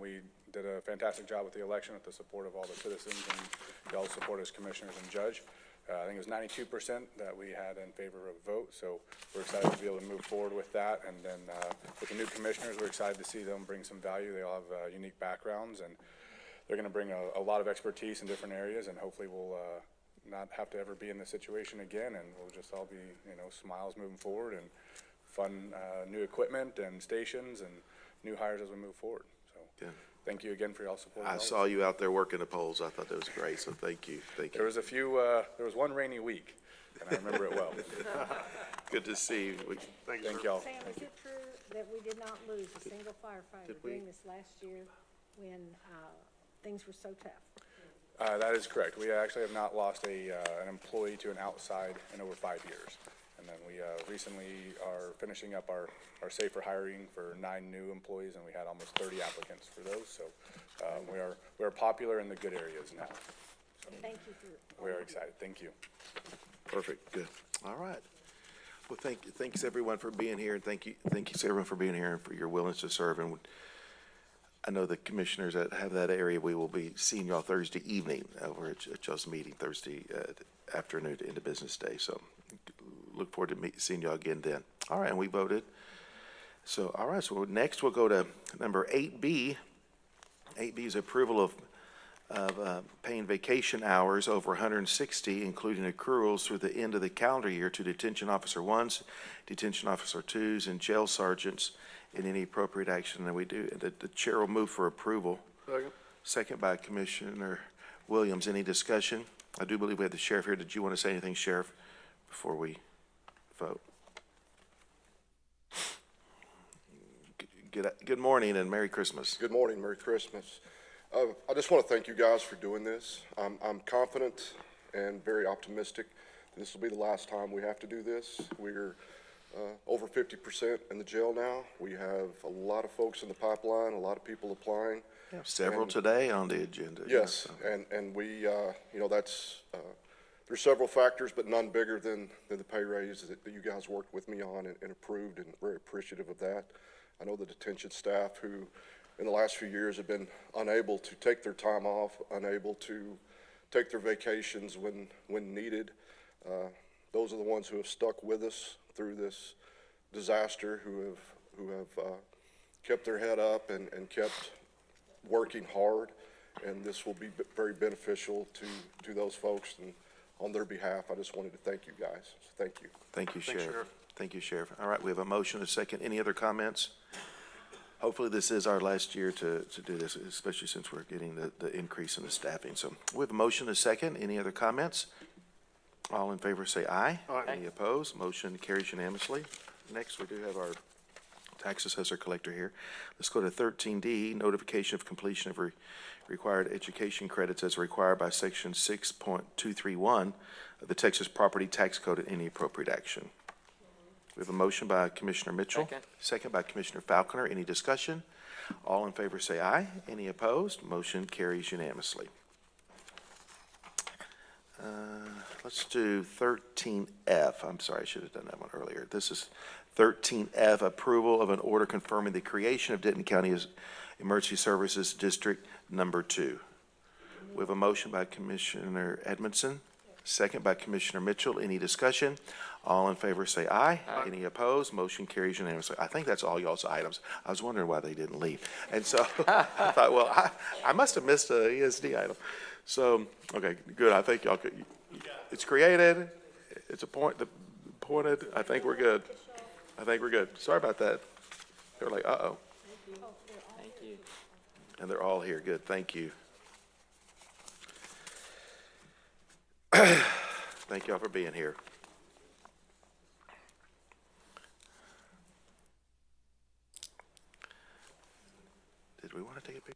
We did a fantastic job with the election with the support of all the citizens and y'all's support as commissioners and judge. I think it was 92% that we had in favor of a vote, so we're excited to be able to move forward with that. And then with the new commissioners, we're excited to see them bring some value. They all have unique backgrounds, and they're going to bring a lot of expertise in different areas, and hopefully we'll not have to ever be in this situation again, and we'll just all be, you know, smiles moving forward and fun new equipment and stations and new hires as we move forward. So Yeah. thank you again for y'all support. I saw you out there working the polls. I thought that was great, so thank you. Thank There you. was a few, there was one rainy week, and I remember it well. Good to see you. Thank y'all. Sam, is it true that we did not lose a single firefighter Did we? during this last year when things were so tough? That is correct. We actually have not lost an employee to an outside in over 5 years. And then we recently are finishing up our safer hiring for 9 new employees, and we had almost 30 applicants for those. So we are popular in the good areas now. So Thank you for. we are excited. Thank you. Perfect, good. All right. Well, thanks everyone for being here, and thank you everyone for being here and for your willingness to serve. And I know the commissioners that have that area, we will be seeing y'all Thursday evening over at y'all's meeting Thursday afternoon to end of business day. So look forward to seeing y'all again then. All right, and we voted. So, all right, so next we'll go to number 8B. 8B is approval of paying vacation hours over 160, including accruals through the end of the calendar year to detention officer 1s, detention officer 2s, and jail sergeants in any appropriate action that we do. The chair will move for approval. Second. Second by Commissioner Williams. Any discussion? I do believe we have the sheriff here. Did you want to say anything, Sheriff, before we vote? Good morning and Merry Christmas. Good morning, Merry Christmas. I just want to thank you guys for doing this. I'm confident and very optimistic that this will be the last time we have to do this. We're over 50% in the jail now. We have a lot of folks in the pipeline, a lot of people applying. Yeah, several today on the agenda. Yes, and we, you know, that's, there's several factors, but none bigger than the pay raise that you guys worked with me on and approved, and very appreciative of that. I know the detention staff who, in the last few years, have been unable to take their time off, unable to take their vacations when needed. Those are the ones who have stuck with us through this disaster, who have kept their head up and kept working hard, and this will be very beneficial to those folks, and on their behalf, I just wanted to thank you guys. So thank you. Thank you, Thanks, Sheriff. Sheriff. Thank you, Sheriff. All right, we have a motion and a second. Any other comments? Hopefully, this is our last year to do this, especially since we're getting the increase in the staffing. So we have a motion and a second. Any other comments? All in favor say aye. Aye. Any opposed? Motion carries unanimously. Next, we do have our tax assessor collector here. Let's go to 13D, notification of completion of required education credits as required by section 6.231 of the Texas Property Tax Code and any appropriate action. We have a motion by Commissioner Mitchell. Second. Second by Commissioner Falconer. Any discussion? All in favor say aye. Any opposed? Motion carries unanimously. Let's do 13F. I'm sorry, I should have done that one earlier. This is 13F, approval of an order confirming the creation of Denton County as Emergency Services District Number 2. We have a motion by Commissioner Edmondson, second by Commissioner Mitchell. Any discussion? All in favor say aye. Aye. Any opposed? Motion carries unanimously. I think that's all y'all's items. I was wondering why they didn't leave. And so I thought, well, I must have missed an ESD item. So, okay, good. I think y'all could, it's created, it's appointed. I think we're good. I think we're good. Sorry about that. They were like, uh-oh. Thank you. And they're all here. Good, thank you. Thank y'all for being here. Did we want to take a picture?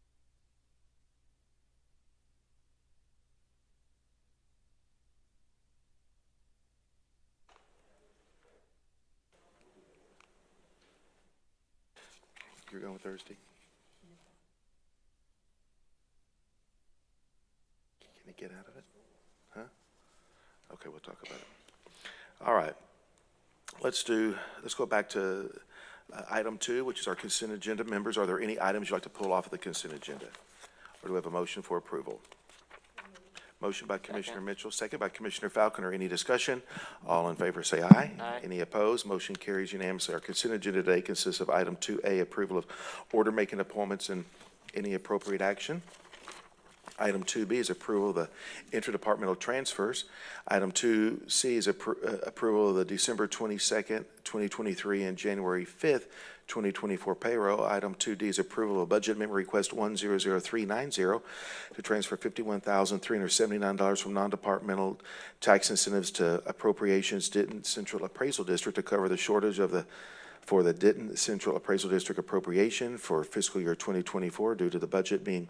You're going Thursday? Can you get out of it? Huh? Okay, we'll talk about it. All right. Let's go back to item 2, which is our consent agenda. Members, are there any items you'd like to pull off of the consent agenda? Or do we have a motion for approval? Motion by Commissioner Mitchell, second by Commissioner Falconer. Any discussion? All in favor say aye. Aye. Any opposed? Motion carries unanimously. Our consent agenda today consists of item 2A, approval of order making appointments and any appropriate action. Item 2B is approval of the interdepartmental transfers. Item 2C is approval of the December 22nd, 2023 and January 5th, 2024 payroll. Item 2D is approval of budget amendment request 100390 to transfer $51,379 from non-departmental tax incentives to appropriations Denton Central Appraisal District to cover the shortage for the Denton Central Appraisal District appropriation for fiscal year 2024 due to the budget being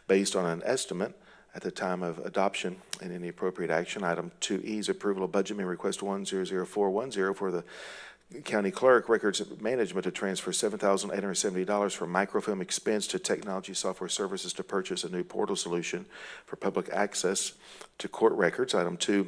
based on an estimate at the time of adoption and any appropriate action. Item 2E is approval of budget amendment request 100410 for the county clerk records management to transfer $7,870 from microfilm expense to technology software services to purchase a new portal solution for public access to court records. Item 2E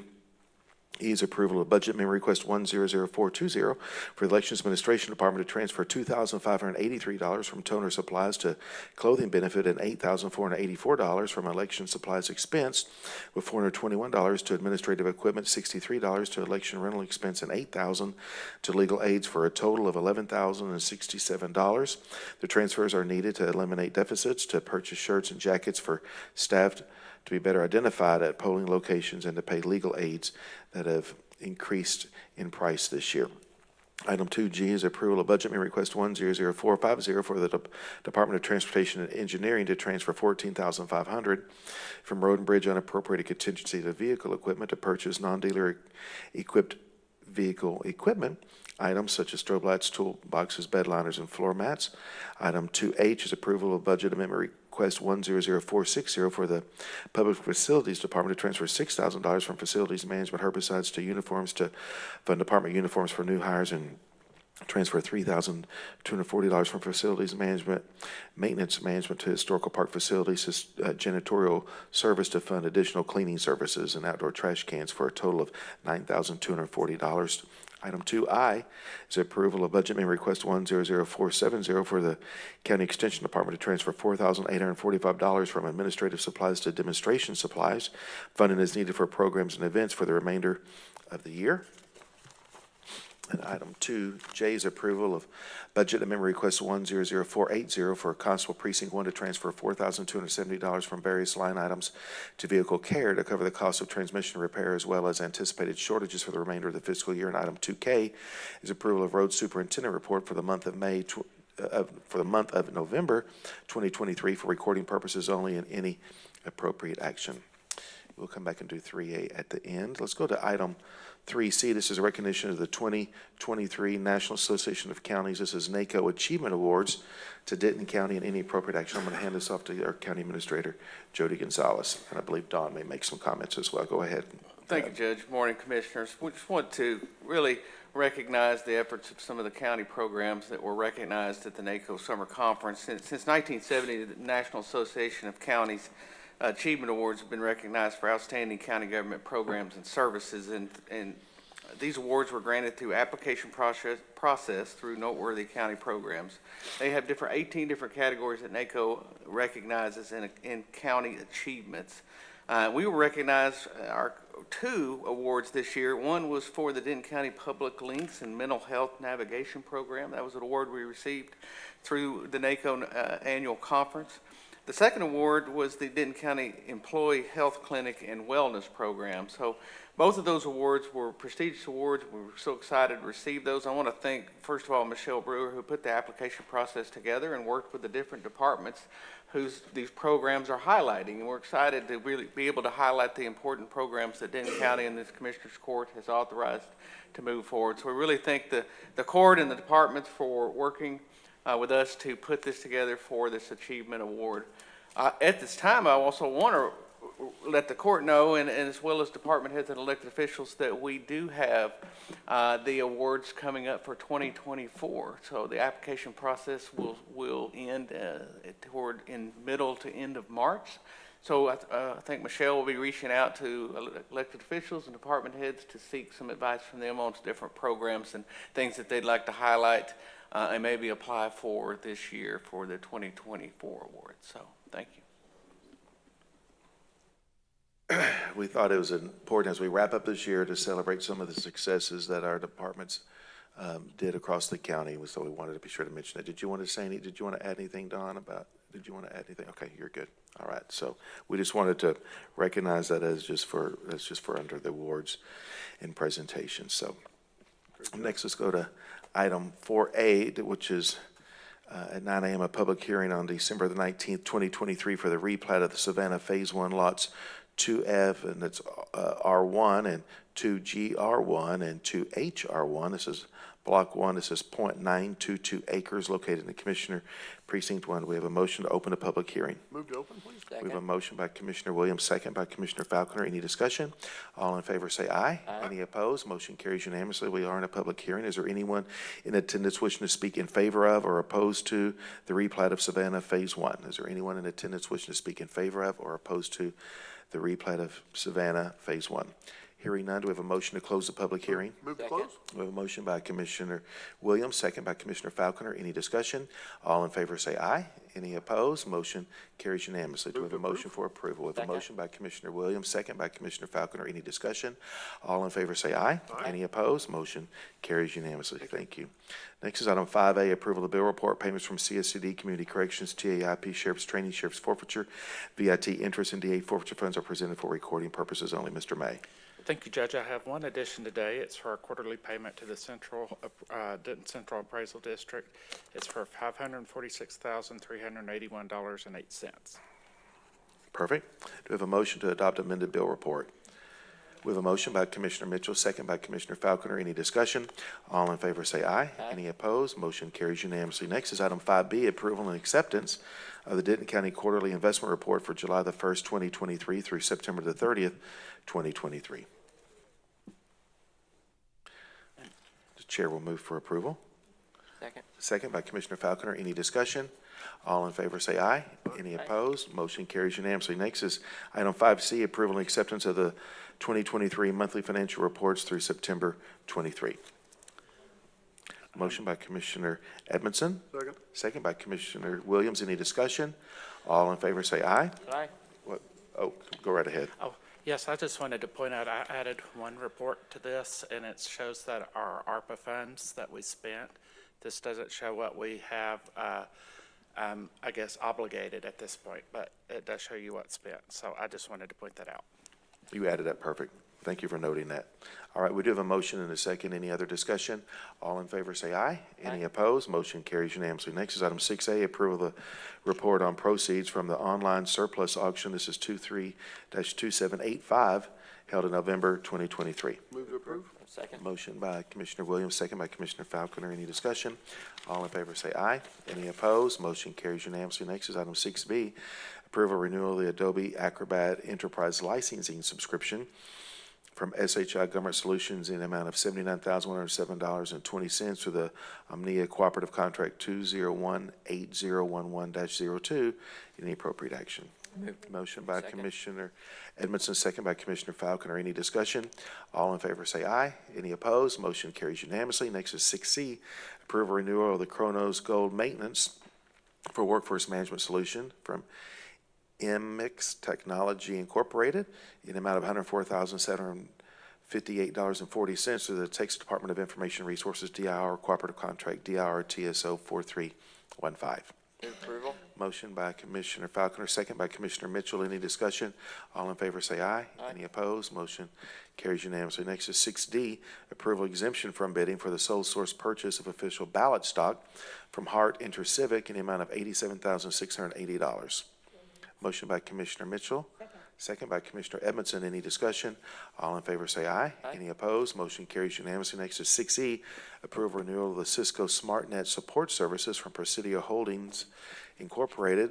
is approval of budget amendment request 100420 for the Elections Administration Department to transfer $2,583 from toner supplies to clothing benefit and $8,484 from election supplies expense, with $421 to administrative equipment, $63 to election rental expense, and $8,000 to legal aids for a total of $11,067. The transfers are needed to eliminate deficits, to purchase shirts and jackets for staff to be better identified at polling locations, and to pay legal aids that have increased in price this year. Item 2G is approval of budget amendment request 100450 for the Department of Transportation and Engineering to transfer $14,500 from road and bridge unappropriated contingency to vehicle equipment to purchase non-dealer equipped vehicle equipment items such as strobe lights, toolboxes, bed liners, and floor mats. Item 2H is approval of budget amendment request 100460 for the Public Facilities Department to transfer $6,000 from facilities management herbicides to uniforms to fund department uniforms for new hires, and transfer $3,240 from facilities management, maintenance management to historical park facilities, janitorial service to fund additional cleaning services and outdoor trash cans for a total of $9,240. Item 2I is approval of budget amendment request 100470 for the County Extension Department to transfer $4,845 from administrative supplies to demonstration supplies. Funding is needed for programs and events for the remainder of the year. And item 2J is approval of budget amendment request 100480 for Constable Precinct 1 to transfer $4,270 from various line items to vehicle care to cover the cost of transmission repair as well as anticipated shortages for the remainder of the fiscal year. And item 2K is approval of road superintendent report for the month of November 2023 for recording purposes only, and any appropriate action. We'll come back and do 3A at the end. Let's go to item 3C. This is a recognition of the 2023 National Association of Counties. This is NACO Achievement Awards to Denton County, and any appropriate action. I'm going to hand this off to our County Administrator, Jody Gonzalez, and I believe Don may make some comments as well. Go ahead. Thank you, Judge. Morning, Commissioners. We just want to really recognize the efforts of some of the county programs that were recognized at the NACO Summer Conference. Since 1970, the National Association of Counties Achievement Awards have been recognized for outstanding county government programs and services, and these awards were granted through application process through noteworthy county programs. They have 18 different categories that NACO recognizes in county achievements. We will recognize our 2 awards this year. One was for the Denton County Public Links and Mental Health Navigation Program. That was an award we received through the NACO annual conference. The second award was the Denton County Employee Health Clinic and Wellness Program. So both of those awards were prestigious awards. We were so excited to receive those. I want to thank, first of all, Michelle Brewer, who put the application process together and worked with the different departments whose these programs are highlighting. And we're excited to really be able to highlight the important programs that Denton County and this Commissioner's Court has authorized to move forward. So we really thank the court and the departments for working with us to put this together for this achievement award. At this time, I also want to let the court know, and as well as department heads and elected officials, that we do have the awards coming up for 2024. So the application process will end in middle to end of March. So I think Michelle will be reaching out to elected officials and department heads to seek some advice from them on different programs and things that they'd like to highlight and maybe apply for this year for the 2024 award. So thank you. We thought it was important as we wrap up this year to celebrate some of the successes that our departments did across the county. So we wanted to be sure to mention that. Did you want to say anything? Did you want to add anything, Don, did you want to add anything? Okay, you're good. All right. So we just wanted to recognize that as just for under the awards and presentations. So next, let's go to item 4A, which is at 9 a.m. a public hearing on December the 19th, 2023 for the replat of the Savannah Phase 1 lots 2F, and that's R1, and 2GR1, and 2HR1. This is Block 1. This is 0.922 acres located in the Commissioner Precinct 1. We have a motion to open a public hearing. Move to open, please. We have a motion by Commissioner Williams, second by Commissioner Falconer. Any discussion? All in favor say aye. Aye. Any opposed? Motion carries unanimously. We are in a public hearing. Is there anyone in attendance wishing to speak in favor of or opposed to the replat of Savannah Phase 1? Is there anyone in attendance wishing to speak in favor of or opposed to the replat of Savannah Phase 1? Hearing none, do we have a motion to close the public hearing? Move to close. We have a motion by Commissioner Williams, second by Commissioner Falconer. Any discussion? All in favor say aye. Any opposed? Motion carries unanimously. Do we have a motion for approval? We have a motion by Commissioner Williams, second by Commissioner Falconer. Any discussion? All in favor say aye. Aye. Any opposed? Motion carries unanimously. Thank you. Next is item 5A, approval of bill report, payments from CSCD, Community Corrections, TAIP, Sheriff's Training, Sheriff's Forfeiture, VIT interest, and DA forfeiture funds are presented for recording purposes only. Mr. May. Thank you, Judge. I have one addition today. It's for our quarterly payment to the Denton Central Appraisal District. It's for $546,381.08. Perfect. Do we have a motion to adopt amended bill report? We have a motion by Commissioner Mitchell, second by Commissioner Falconer. Any discussion? All in favor say aye. Aye. Any opposed? Motion carries unanimously. Next is item 5B, approval and acceptance of the Denton County Quarterly Investment Report for July the 1st, 2023 through September the 30th, 2023. The chair will move for approval. Second. Second by Commissioner Falconer. Any discussion? All in favor say aye. Any opposed? Motion carries unanimously. Next is item 5C, approval and acceptance of the 2023 monthly financial reports through September 23. Motion by Commissioner Edmondson. Second. Second by Commissioner Williams. Any discussion? All in favor say aye. Aye. What? Oh, go right ahead. Oh, Yes, I just wanted to point out, I added one report to this, and it shows that our ARPA funds that we spent, this doesn't show what we have, I guess, obligated at this point, but it does show you what's spent. So I just wanted to point that out. You added that, perfect. Thank you for noting that. All right, we do have a motion and a second. Any other discussion? All in favor say aye. Any opposed? Motion carries unanimously. Next is item 6A, approval of the report on proceeds from the online surplus auction. This is 23-2785, held in November 2023. Move to approve. Second. Motion by Commissioner Williams, second by Commissioner Falconer. Any discussion? All in favor say aye. Any opposed? Motion carries unanimously. Next is item 6B, approval renewal of the Adobe Acrobat Enterprise licensing subscription from SHI Government Solutions in the amount of $79,107.20 through the Omnia Cooperative Contract 2018011-02. Any appropriate action? Motion by Commissioner Edmondson, second by Commissioner Falconer. Any discussion? All in favor say aye. Any opposed? Motion carries unanimously. Next is 6C, approval renewal of the Kronos Gold Maintenance for Workforce Management Solution from MX Technology Incorporated in the amount of $104,758.40 through the Texas Department of Information Resources DIR Cooperative Contract DIR TSO 4315. Move approval. Motion by Commissioner Falconer, second by Commissioner Mitchell. Any discussion? All in favor say aye. Any opposed? Motion carries unanimously. Next is 6D, approval exemption from bidding for the sole source purchase of official ballot stock from Hart InterCivic in the amount of $87,680. Motion by Commissioner Mitchell. Second by Commissioner Edmondson. Any discussion? All in favor say aye. Any opposed? Motion carries unanimously. Next is 6E, approval renewal of the Cisco SmartNet support services from Presidio Holdings Incorporated,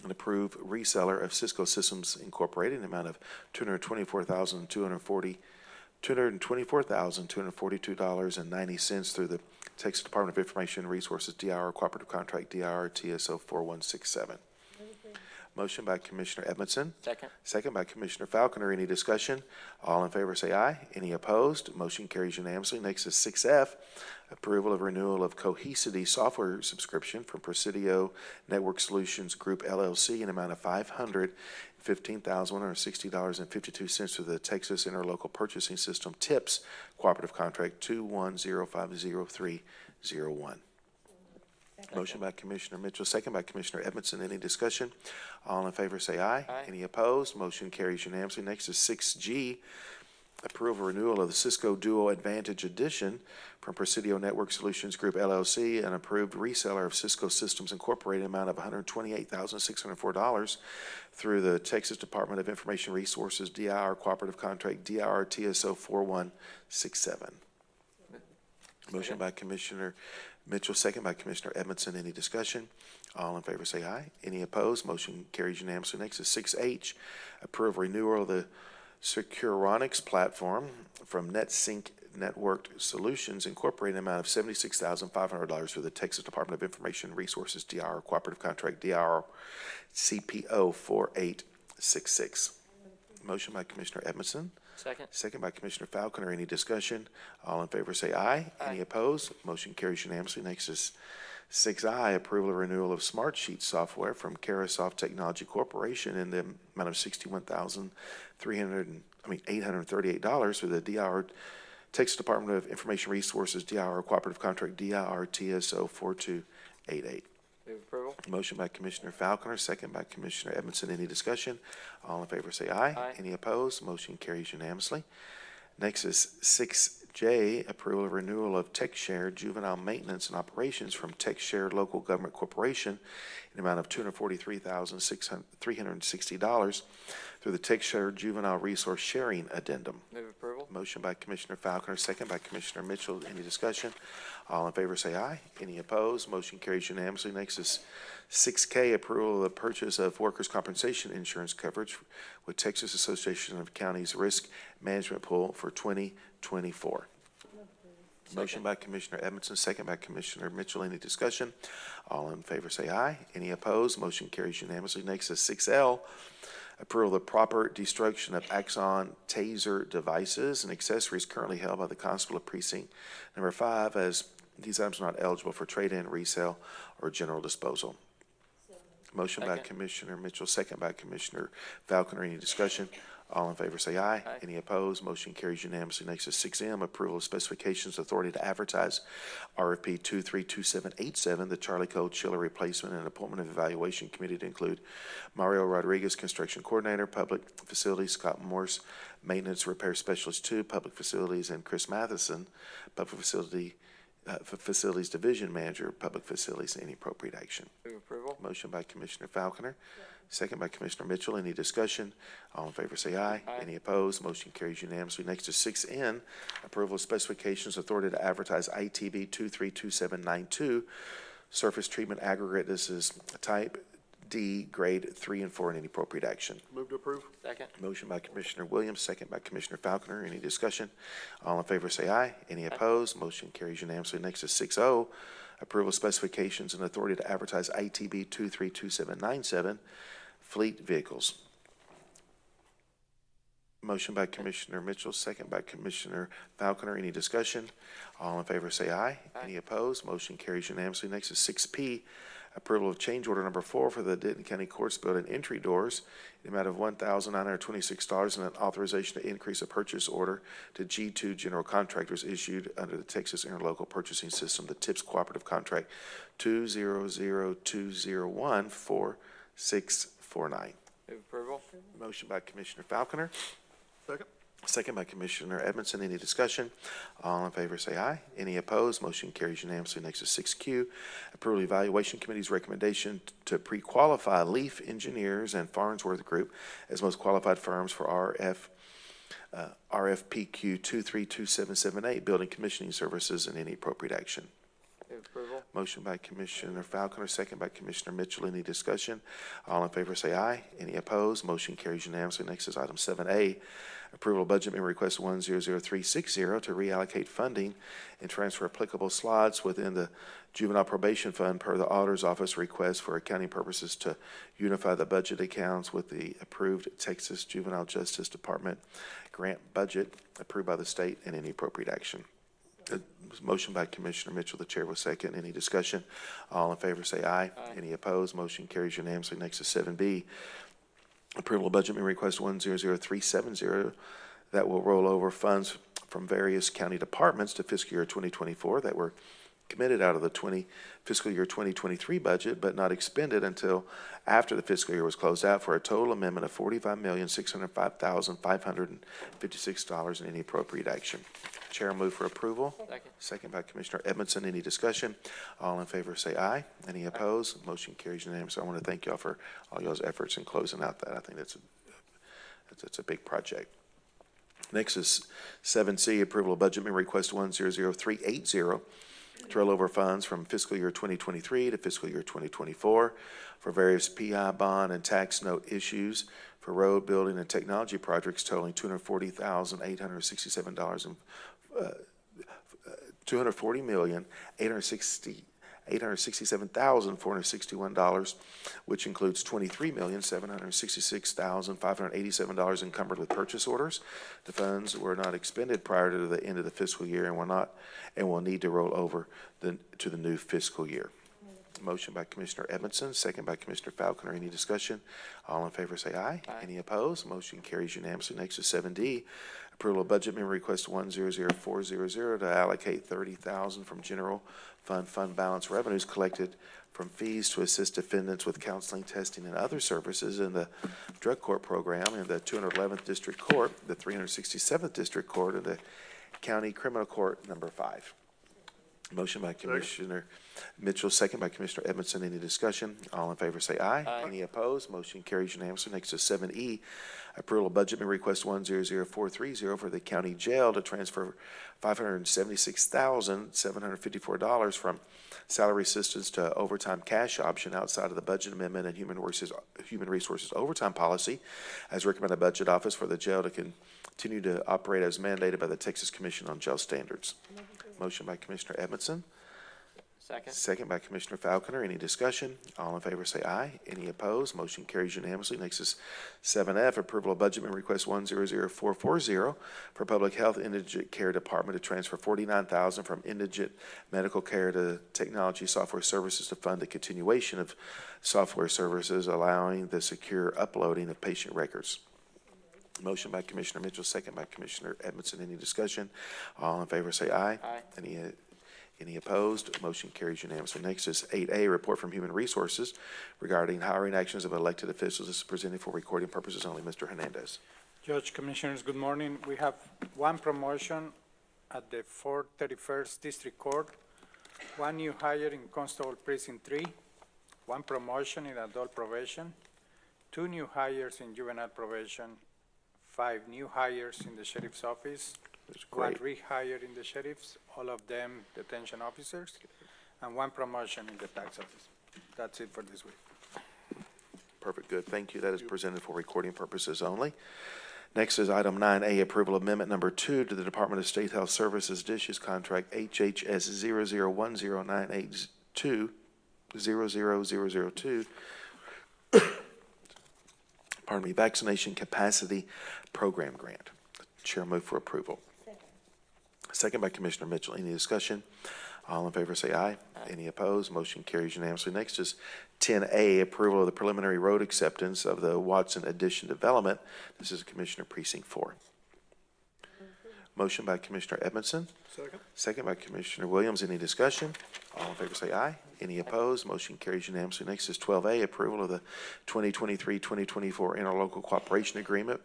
an approved reseller of Cisco Systems Incorporated in the amount of $224,242.90 through the Texas Department of Information Resources DIR Cooperative Contract DIR TSO 4167. Motion by Commissioner Edmondson. Second. Second by Commissioner Falconer. Any discussion? All in favor say aye. Any opposed? Motion carries unanimously. Next is 6F, approval of renewal of Cohesity software subscription from Presidio Network Solutions Group LLC in amount of $515,160.52 through the Texas Interlocal Purchasing System TIPS Cooperative Contract 210500301. Motion by Commissioner Mitchell, second by Commissioner Edmondson. Any discussion? All in favor say aye. Any opposed? Motion carries unanimously. Next is 6G, approval renewal of the Cisco Duo Advantage Edition from Presidio Network Solutions Group LLC, an approved reseller of Cisco Systems Incorporated, amount of $128,604 through the Texas Department of Information Resources DIR Cooperative Contract DIR TSO 4167. Motion by Commissioner Mitchell, second by Commissioner Edmondson. Any discussion? All in favor say aye. Any opposed? Motion carries unanimously. Next is 6H, approve renewal of the Securonics platform from NetSync Networked Solutions Incorporated, amount of $76,500 through the Texas Department of Information Resources DIR Cooperative Contract DIR CPO 4866. Motion by Commissioner Edmondson. Second. Second by Commissioner Falconer. Any discussion? All in favor say aye. Any opposed? Motion carries unanimously. Next is 6I, approval of renewal of Smartsheet software from Carasoft Technology Corporation in the amount of $838 through the DIR Texas Department of Information Resources DIR Cooperative Contract DIR TSO 4288. Move approval. Motion by Commissioner Falconer, second by Commissioner Edmondson. Any discussion? All in favor say aye. Any opposed? Motion carries unanimously. Next is 6J, approval of renewal of TechShare Juvenile Maintenance and Operations from TechShare Local Government Corporation in the amount of $243,360 through the TechShare Juvenile Resource Sharing Addendum. Move approval. Motion by Commissioner Falconer, second by Commissioner Mitchell. Any discussion? All in favor say aye. Any opposed? Motion carries unanimously. Next is 6K, approval of the purchase of workers' compensation insurance coverage with Texas Association of Counties Risk Management Pool for 2024. Motion by Commissioner Edmondson, second by Commissioner Mitchell. Any discussion? All in favor say aye. Any opposed? Motion carries unanimously. Next is 6L, approval of the proper destruction of Axon taser devices and accessories currently held by the Constable of Precinct Number 5, as these items are not eligible for trade-in, resale, or general disposal. Motion by Commissioner Mitchell, second by Commissioner Falconer. Any discussion? All in favor say aye. Aye. Any opposed? Motion carries unanimously. Next is 6M, approval of specifications, authority to advertise RFP 232787, the Charlie Cole Chiller Replacement and Appointment of Evaluation Committee to include Mario Rodriguez, Construction Coordinator, Public Facilities, Scott Morse, Maintenance Repair Specialist 2, Public Facilities, and Chris Matheson, Public Facilities Division Manager, Public Facilities. Any appropriate action? Move approval. Motion by Commissioner Falconer, second by Commissioner Mitchell. Any discussion? All in favor say aye. Aye. Any opposed? Motion carries unanimously. Next is 6N, approval of specifications, authority to advertise ITB 232792, surface treatment aggregate. This is type D, grade 3 and 4. Any appropriate action? Move to approve. Second. Motion by Commissioner Williams, second by Commissioner Falconer. Any discussion? All in favor say aye. Any opposed? Motion carries unanimously. Next is 6O, approval of specifications and authority to advertise ITB 232797, fleet vehicles. Motion by Commissioner Mitchell, second by Commissioner Falconer. Any discussion? All in favor say aye. Aye. Any opposed? Motion carries unanimously. Next is 6P, approval of change order number 4 for the Denton County Courts Building entry doors in the amount of $1,926 and an authorization to increase a purchase order to G2 General Contractors issued under the Texas Interlocal Purchasing System, the TIPS Cooperative Contract 20020144649. Move approval. Motion by Commissioner Falconer, Second. second by Commissioner Edmondson. Any discussion? All in favor say aye. Any opposed? Motion carries unanimously. Next is 6Q, approval of Evaluation Committee's recommendation to pre-qualify Leaf Engineers and Farnsworth Group as most qualified firms for RFPQ 232778, Building Commissioning Services, and any appropriate action. Move approval. Motion by Commissioner Falconer, second by Commissioner Mitchell. Any discussion? All in favor say aye. Any opposed? Motion carries unanimously. Next is item 7A, approval of budget amendment request 100360 to reallocate funding and transfer applicable slots within the Juvenile Probation Fund per the Auditor's Office request for accounting purposes to unify the budget accounts with the approved Texas Juvenile Justice Department grant budget approved by the state, and any appropriate action. Motion by Commissioner Mitchell, the chair will second. Any discussion? All in favor say aye. Aye. Any opposed? Motion carries unanimously. Next is 7B, approval of budget amendment request 100370 that will roll over funds from various county departments to fiscal year 2024 that were committed out of the fiscal year 2023 budget, but not expended until after the fiscal year was closed out, for a total amendment of $45,605,556 in any appropriate action. Chair will move for approval. Second. Second by Commissioner Edmondson. Any discussion? All in favor say aye. Any opposed? Motion carries unanimously. I want to thank y'all for all y'all's efforts in closing out that. I think that's a big project. Next is 7C, approval of budget amendment request 100380 to roll over funds from fiscal year 2023 to fiscal year 2024 for various PI bond and tax note issues for road building and technology projects totaling $240,867,461, which includes $23,766,587 encumbered with purchase orders. The funds were not expended prior to the end of the fiscal year and will need to roll over to the new fiscal year. Motion by Commissioner Edmondson, second by Commissioner Falconer. Any discussion? All in favor say aye. Aye. Any opposed? Motion carries unanimously. Next is 7D, approval of budget amendment request 100400 to allocate $30,000 from general fund balance revenues collected from fees to assist defendants with counseling, testing, and other services in the drug court program in the 211th District Court, the 367th District Court, and the County Criminal Court number 5. Motion by Commissioner Mitchell, second by Commissioner Edmondson. Any discussion? All in favor say aye. Aye. Any opposed? Motion carries unanimously. Next is 7E, approval of budget amendment request 100430 for the county jail to transfer $576,754 from salary assistance to overtime cash option outside of the budget amendment and human resources overtime policy as recommended by the Budget Office for the jail to continue to operate as mandated by the Texas Commission on Jail Standards. Motion by Commissioner Edmondson. Second. Second by Commissioner Falconer. Any discussion? All in favor say aye. Any opposed? Motion carries unanimously. Next is 7F, approval of budget amendment request 100440 for Public Health Indigent Care Department to transfer $49,000 from indigent medical care to technology software services to fund the continuation of software services, allowing the secure uploading of patient records. Motion by Commissioner Mitchell, second by Commissioner Edmondson. Any discussion? All in favor say aye. Aye. Any opposed? Motion carries unanimously. Next is 8A, report from Human Resources regarding hiring actions of elected officials. This is presented for recording purposes only. Mr. Hernandez. Judge, Commissioners, good morning. We have one promotion at the 431st District Court, one new hire in Constable Precinct 3, one promotion in adult probation, two new hires in juvenile probation, 5 new hires in the sheriff's office, one rehire in the sheriff's, all of them detention officers, and one promotion in the tax office. That's it for this week. Perfect, good. Thank you. That is presented for recording purposes only. Next is item 9A, approval of amendment number 2 to the Department of State Health Services dishes contract HHS 0010982 pardon me, vaccination capacity program grant. Chair move for approval. Second by Commissioner Mitchell. Any discussion? All in favor say aye. Any opposed? Motion carries unanimously. Next is 10A, approval of the preliminary road acceptance of the Watson Addition Development. This is Commissioner Precinct 4. Motion by Commissioner Edmondson. Second. Second by Commissioner Williams. Any discussion? All in favor say aye. Any opposed? Motion carries unanimously. Next is 12A, approval of the 2023-2024 interlocal cooperation agreement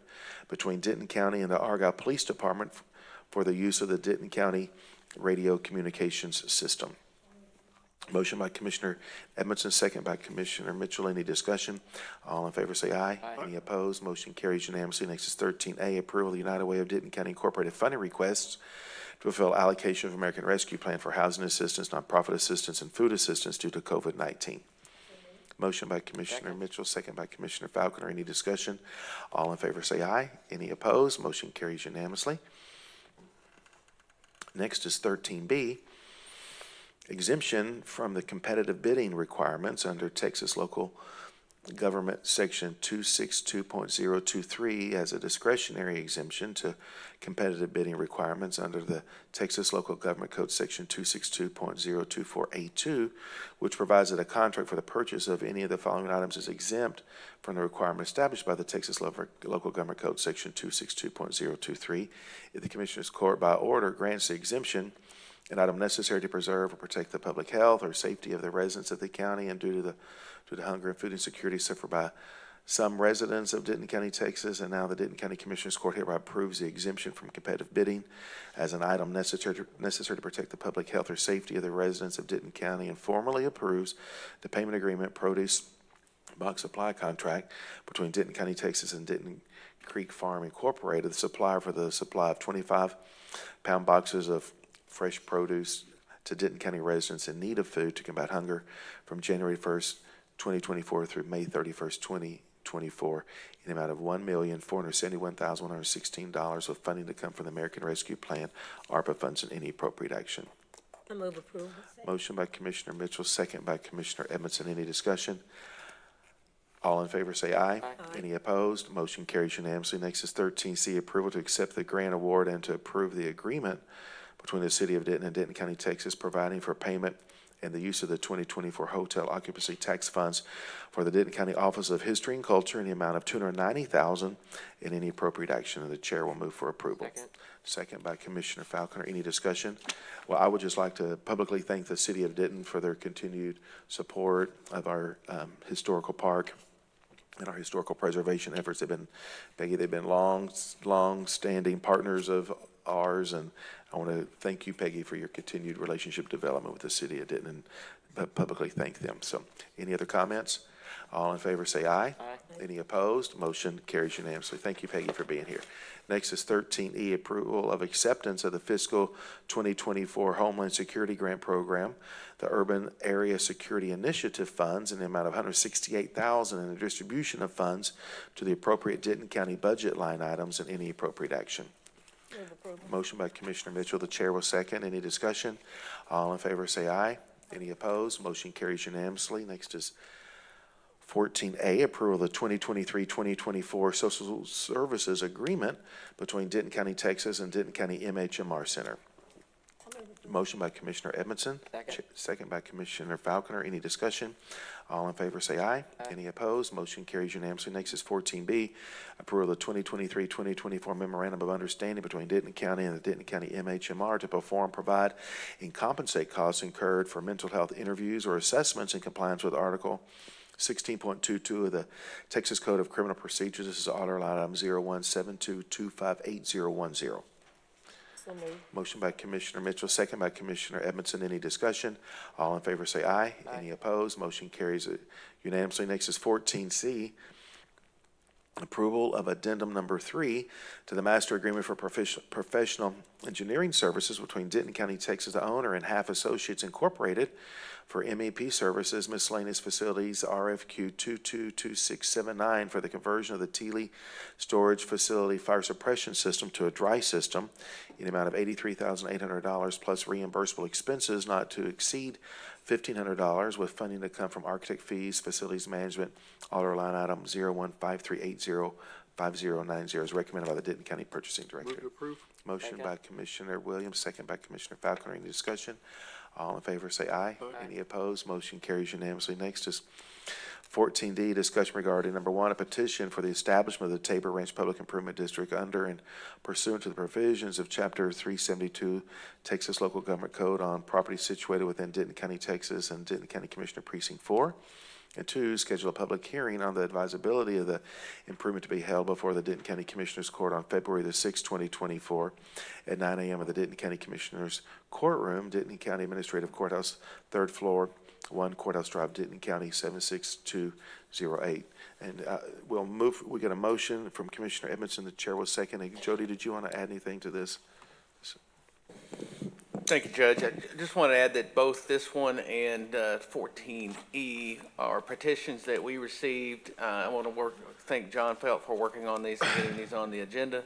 between Denton County and the Argyle Police Department for the use of the Denton County radio communications system. Motion by Commissioner Edmondson, second by Commissioner Mitchell. Any discussion? All in favor say aye. Aye. Any opposed? Motion carries unanimously. Next is 13A, approval of the United Way of Denton County Incorporated funding requests to fulfill allocation of American Rescue Plan for housing assistance, nonprofit assistance, and food assistance due to COVID-19. Motion by Commissioner Mitchell, second by Commissioner Falconer. Any discussion? All in favor say aye. Any opposed? Motion carries unanimously. Next is 13B, exemption from the competitive bidding requirements under Texas Local Government Section 262.023 as a discretionary exemption to competitive bidding requirements under the Texas Local Government Code Section 262.024A2, which provides that a contract for the purchase of any of the following items is exempt from the requirement established by the Texas Local Government Code Section 262.023. If the Commissioners Court by order grants the exemption, an item necessary to preserve or protect the public health or safety of the residents of the county and due to hunger and food insecurity suffered by some residents of Denton County, Texas, and now the Denton County Commissioners Court hereby approves the exemption from competitive bidding as an item necessary to protect the public health or safety of the residents of Denton County, and formally approves the payment agreement produce box supply contract between Denton County, Texas and Denton Creek Farm Incorporated, the supplier for the supply of 25-pound boxes of fresh produce to Denton County residents in need of food to combat hunger from January 1st, 2024 through May 31st, 2024 in the amount of $1,471,116 with funding to come from the American Rescue Plan, ARPA funds, and any appropriate action. I move approval. Motion by Commissioner Mitchell, second by Commissioner Edmondson. Any discussion? All in favor say aye. Aye. Any opposed? Motion carries unanimously. Next is 13C, approval to accept the grant award and to approve the agreement between the City of Denton and Denton County, Texas, providing for payment and the use of the 2024 hotel occupancy tax funds for the Denton County Office of History and Culture in the amount of $290,000 in any appropriate action, and the chair will move for approval. Second. Second by Commissioner Falconer. Any discussion? Well, I would just like to publicly thank the City of Denton for their continued support of our historical park and our historical preservation efforts. They've been long-standing partners of ours, and I want to thank you, Peggy, for your continued relationship development with the City of Denton, and publicly thank them. So, any other comments? All in favor say aye. Aye. Any opposed? Motion carries unanimously. Thank you, Peggy, for being here. Next is 13E, approval of acceptance of the fiscal 2024 Homeland Security Grant Program, the Urban Area Security Initiative funds in the amount of $168,000 and the distribution of funds to the appropriate Denton County budget line items and any appropriate action. Motion by Commissioner Mitchell. The chair will second. Any discussion? All in favor say aye. Any opposed? Motion carries unanimously. Next is 14A, approval of the 2023-2024 Social Services Agreement between Denton County, Texas and Denton County MHMR Center. Motion by Commissioner Edmondson. Second by Commissioner Falconer. Any discussion? All in favor say aye. Any opposed? Motion carries unanimously. Next is 14B, approval of the 2023-2024 Memorandum of Understanding between Denton County and the Denton County MHMR to perform, provide, and compensate costs incurred for mental health interviews or assessments in compliance with Article 16.22 of the Texas Code of Criminal Procedures. This is order line item 0172258010. So moved. Motion by Commissioner Mitchell, second by Commissioner Edmondson. Any discussion? All in favor say aye. Any opposed? Motion carries unanimously. Next is 14C, approval of addendum number 3 to the master agreement for professional engineering services between Denton County, Texas, the owner, and Half Associates Incorporated for MEP services, miscellaneous facilities, RFQ 222679 for the conversion of the Tealy Storage Facility fire suppression system to a dry system in the amount of $83,800 plus reimbursable expenses not to exceed $1,500 with funding to come from architect fees, facilities management, order line item 0153805090 is recommended by the Denton County Purchasing Director. Move to approve. Motion by Commissioner Williams, second by Commissioner Falconer. Any discussion? All in favor say aye. Any opposed? Motion carries unanimously. Next is 14D, discussion regarding number 1, a petition for the establishment of the Tabor Ranch Public Improvement District under and pursuant to the provisions of Chapter 372 Texas Local Government Code on property situated within Denton County, Texas, and Denton County Commissioner Precinct 4. And 2, schedule a public hearing on the advisability of the improvement to be held before the Denton County Commissioners Court on February the 6th, 2024 at 9 a.m. at the Denton County Commissioners Courtroom, Denton County Administrative Courthouse, 3rd floor, 1 Courthouse Drive, Denton County, 76208. And we'll move, we get a motion from Commissioner Edmondson. The chair will second. And Jody, did you want to add anything to this? Thank you, Judge. I just want to add that both this one and 14E are petitions that we received. I want to thank John Felt for working on these and getting these on the agenda.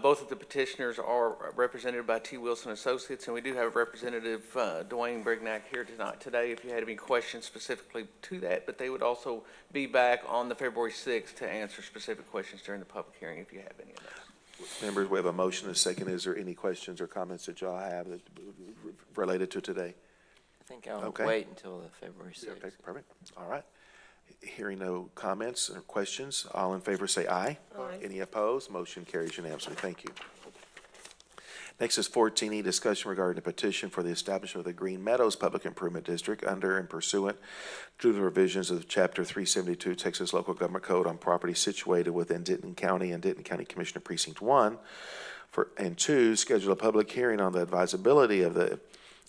Both of the petitioners are represented by T. Wilson Associates, and we do have Representative Dwayne Brignac here today if you had any questions specifically to that, but they would also be back on the February 6th to answer specific questions during the public hearing if you have any of those. Members, we have a motion and a second. Is there any questions or comments that y'all have that related to today? I think I'll wait until the February 6th. Okay, perfect. All right. Hearing no comments or questions, all in favor say aye. Aye. Any opposed? Motion carries unanimously. Thank you. Next is 14E, discussion regarding the petition for the establishment of the Green Meadows Public Improvement District under and pursuant to the revisions of Chapter 372 Texas Local Government Code on property situated within Denton County and Denton County Commissioner Precinct 1. And 2, schedule a public hearing on the advisability of the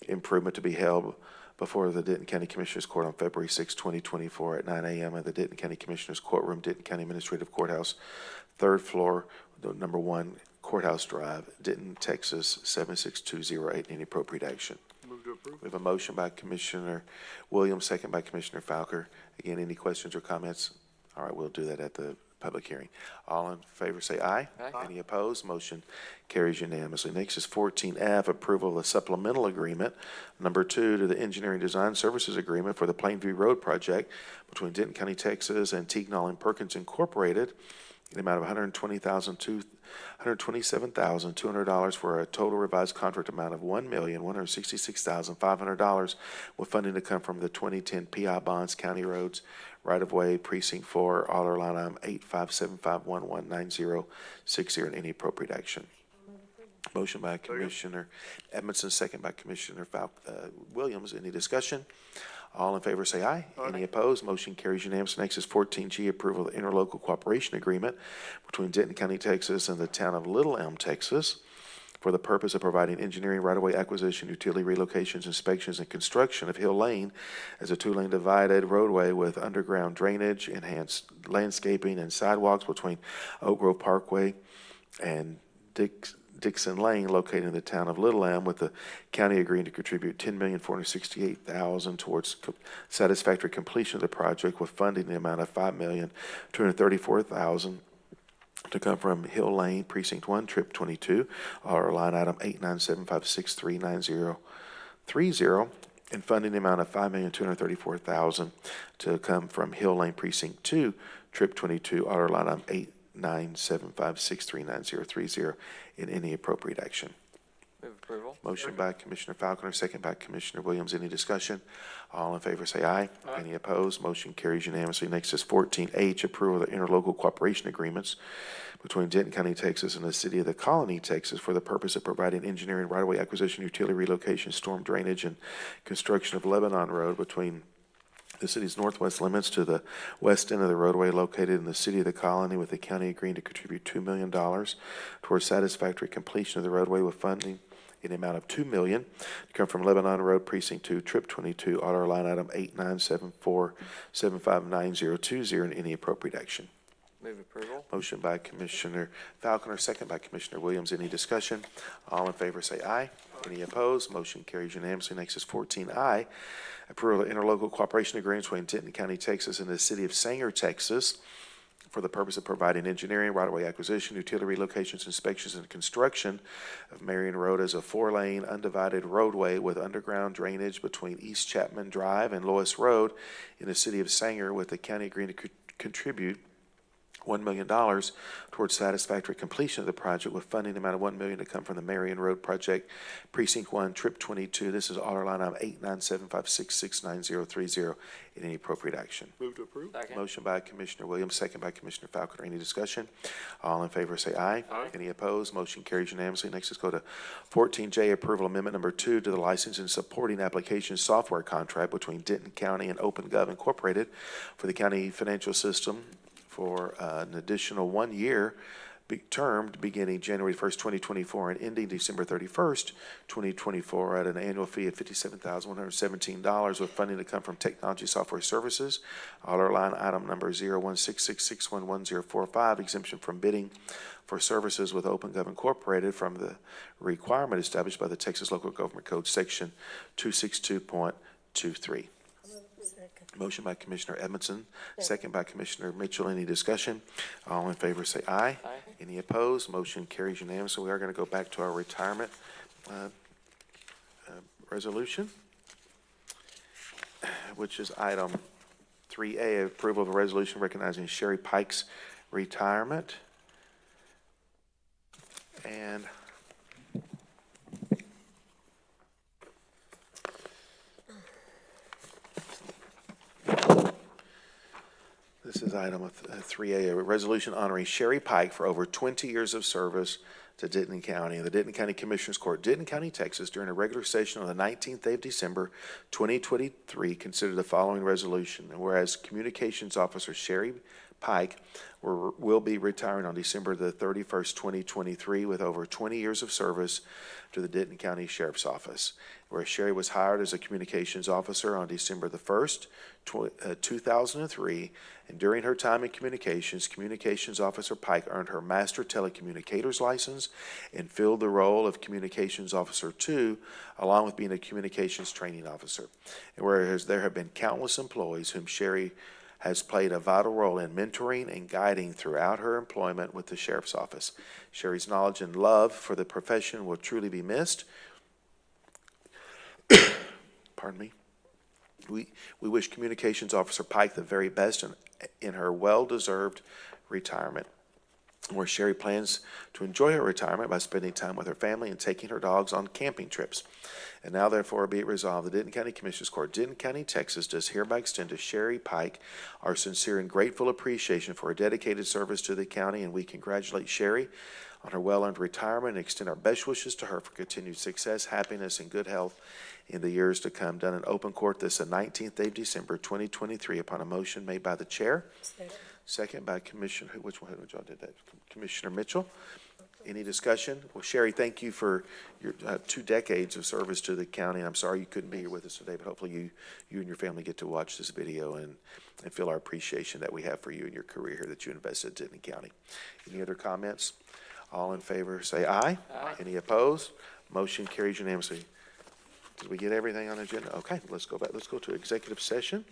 improvement to be held before the Denton County Commissioners Court on February 6, 2024 at 9 a.m. at the Denton County Commissioners Courtroom, Denton County Administrative Courthouse, 3rd floor, number 1 Courthouse Drive, Denton, Texas, 76208. Any appropriate action? Move to approve. We have a motion by Commissioner Williams, second by Commissioner Falconer. Again, any questions or comments? All right, we'll do that at the public hearing. All in favor say aye. Aye. Any opposed? Motion carries unanimously. Next is 14F, approval of the supplemental agreement, number 2, to the engineering design services agreement for the Plainview Road project between Denton County, Texas, and Teagnall and Perkins Incorporated in the amount of $127,200 for a total revised contract amount of $1,166,500 with funding to come from the 2010 PI bonds, county roads, right-of-way, precinct 4, order line item 85751119060, and any appropriate action. Motion by Commissioner Edmondson, second by Commissioner Williams. Any discussion? All in favor say aye. Any opposed? Motion carries unanimously. Next is 14G, approval of the interlocal cooperation agreement between Denton County, Texas and the town of Little Elm, Texas for the purpose of providing engineering, right-of-way acquisition, utility relocations, inspections, and construction of Hill Lane as a 2-lane divided roadway with underground drainage, enhanced landscaping, and sidewalks between Oak Grove Parkway and Dixon Lane, located in the town of Little Elm, with the county agreeing to contribute $10,468,000 towards satisfactory completion of the project, with funding the amount of $5,234,000 to come from Hill Lane, Precinct 1, Trip 22, or line item 89756393030, and funding the amount of $5,234,000 to come from Hill Lane, Precinct 2, Trip 22, or line item 89756393030, in any appropriate action. Move approval. Motion by Commissioner Falconer, second by Commissioner Williams. Any discussion? All in favor say aye. Any opposed? Motion carries unanimously. Next is 14H, approval of the interlocal cooperation agreements between Denton County, Texas and the City of the Colony, Texas for the purpose of providing engineering, right-of-way acquisition, utility relocation, storm drainage, and construction of Lebanon Road between the city's northwest limits to the west end of the roadway located in the City of the Colony, with the county agreeing to contribute $2 million towards satisfactory completion of the roadway, with funding in the amount of $2 million to come from Lebanon Road Precinct 2, Trip 22, auto line item 8974759020, and any appropriate action. Move approval. Motion by Commissioner Falconer, second by Commissioner Williams. Any discussion? All in favor say aye. Any opposed? Motion carries unanimously. Next is 14I, approval of interlocal cooperation agreements between Denton County, Texas and the City of Sanger, Texas for the purpose of providing engineering, right-of-way acquisition, utility relocations, inspections, and construction of Marion Road as a 4-lane undivided roadway with underground drainage between East Chapman Drive and Lois Road in the City of Sanger, with the county agreeing to contribute $1 million towards satisfactory completion of the project, with funding amount of $1 million to come from the Marion Road Project, Precinct 1, Trip 22. This is order line item 8975669030. In any appropriate action. Move to approve. Second. Motion by Commissioner Williams, second by Commissioner Falconer. Any discussion? All in favor say aye. Aye. Any opposed? Motion carries unanimously. Next, let's go to 14J, approval amendment number 2 to the license and supporting application software contract between Denton County and OpenGov Incorporated for the county financial system for an additional 1 year term beginning January 1st, 2024 and ending December 31st, 2024 at an annual fee of $57,117, with funding to come from Technology Software Services, order line item number 0166611045, exemption from bidding for services with OpenGov Incorporated from the requirement established by the Texas Local Government Code Section 262.23. Motion by Commissioner Edmondson, second by Commissioner Mitchell. Any discussion? All in favor say aye. Aye. Any opposed? Motion carries unanimously. We are going to go back to our retirement resolution, which is item 3A, approval of a resolution recognizing Sherry Pike's retirement. And this is item 3A, a resolution honoring Sherry Pike for over 20 years of service to Denton County and the Denton County Commissioners Court, Denton County, Texas, during a regular session on the 19th day of December, 2023, consider the following resolution. And whereas Communications Officer Sherry Pike will be retiring on December the 31st, 2023, with over 20 years of service to the Denton County Sheriff's Office. Where Sherry was hired as a communications officer on December the 1st, 2003, and during her time in Communications Officer Pike earned her Master Telecommunicators license and filled the role of Communications Officer 2, along with being a Communications Training Officer. And whereas there have been countless employees whom Sherry has played a vital role in mentoring and guiding throughout her employment with the Sheriff's Office. Sherry's knowledge and love for the profession will truly be missed. Pardon me. We wish Communications Officer Pike the very best in her well-deserved retirement, where Sherry plans to enjoy her retirement by spending time with her family and taking her dogs on camping trips. And now, therefore, be it resolved, the Denton County Commissioners Court, Denton County, Texas, does hereby extend to Sherry Pike our sincere and grateful appreciation for her dedicated service to the county, and we congratulate Sherry on her well-earned retirement and extend our best wishes to her for continued success, happiness, and good health in the years to come. Done in open court this the 19th day of December, 2023, upon a motion made by the chair. Second by Commissioner, which one of y'all did that? Commissioner Mitchell. Any discussion? Well, Sherry, thank you for your 2 decades of service to the county. I'm sorry you couldn't be here with us today, but hopefully you and your family get to watch this video and feel our appreciation that we have for you and your career here that you invested in Denton County. Any other comments? All in favor, say aye. Aye. Any opposed? Motion carries unanimously. Did we get everything on the agenda? Okay, let's go back. Let's go to executive session.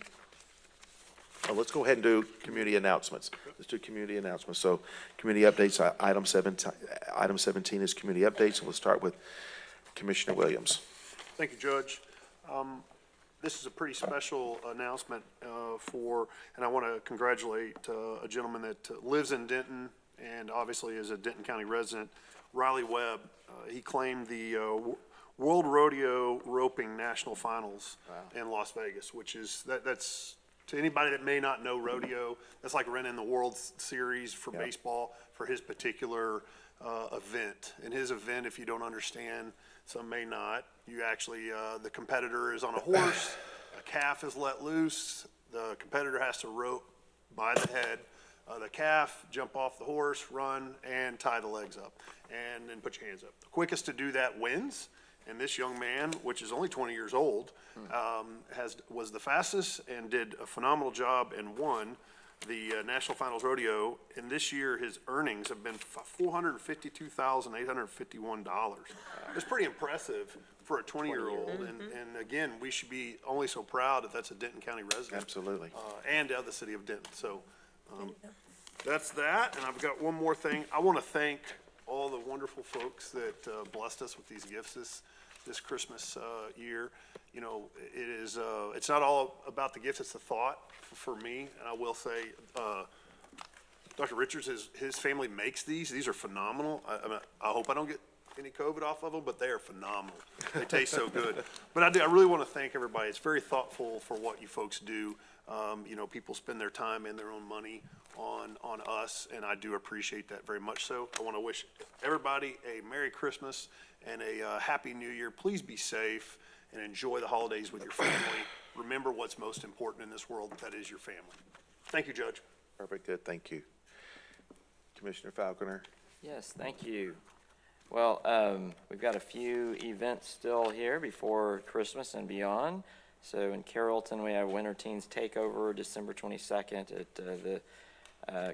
Oh, let's go ahead and do community announcements. Let's do community announcements. So community updates, item 17 is community updates, and we'll start with Commissioner Williams. Thank you, Judge. This is a pretty special announcement and I want to congratulate a gentleman that lives in Denton and obviously is a Denton County resident, Riley Webb. He claimed the World Rodeo Roping National Finals in Las Vegas, which is, that's, to anybody that may not know rodeo, that's like running the World Series for baseball for his particular event. In his event, if you don't understand, some may not, you actually, the competitor is on a horse, a calf is let loose, the competitor has to rope by the head, the calf, jump off the horse, run, and tie the legs up, and then put your hands up. The quickest to do that wins, and this young man, which is only 20 years old, was the fastest and did a phenomenal job and won the National Finals Rodeo. And this year, his earnings have been $452,851. It's pretty impressive for a 20-year-old. And again, we should be only so proud that that's a Denton County resident. Absolutely. And of the city of Denton. So that's that. And I've got one more thing. I want to thank all the wonderful folks that blessed us with these gifts this Christmas year. You know, it is, it's not all about the gifts, it's the thought for me. And I will say, Dr. Richards, his family makes these. These are phenomenal. I hope I don't get any COVID off of them, but they are phenomenal. They taste so good. But I really want to thank everybody. It's very thoughtful for what you folks do. You know, people spend their time and their own money on us, and I do appreciate that very much so. I want to wish everybody a Merry Christmas and a Happy New Year. Please be safe and enjoy the holidays with your family. Remember what's most important in this world, that is your family. Thank you, Judge. Perfect, good, thank you. Commissioner Falconer? Yes, thank you. Well, we've got a few events still here before Christmas and beyond. So in Carrollton, we have Winter Teens Takeover December 22nd at the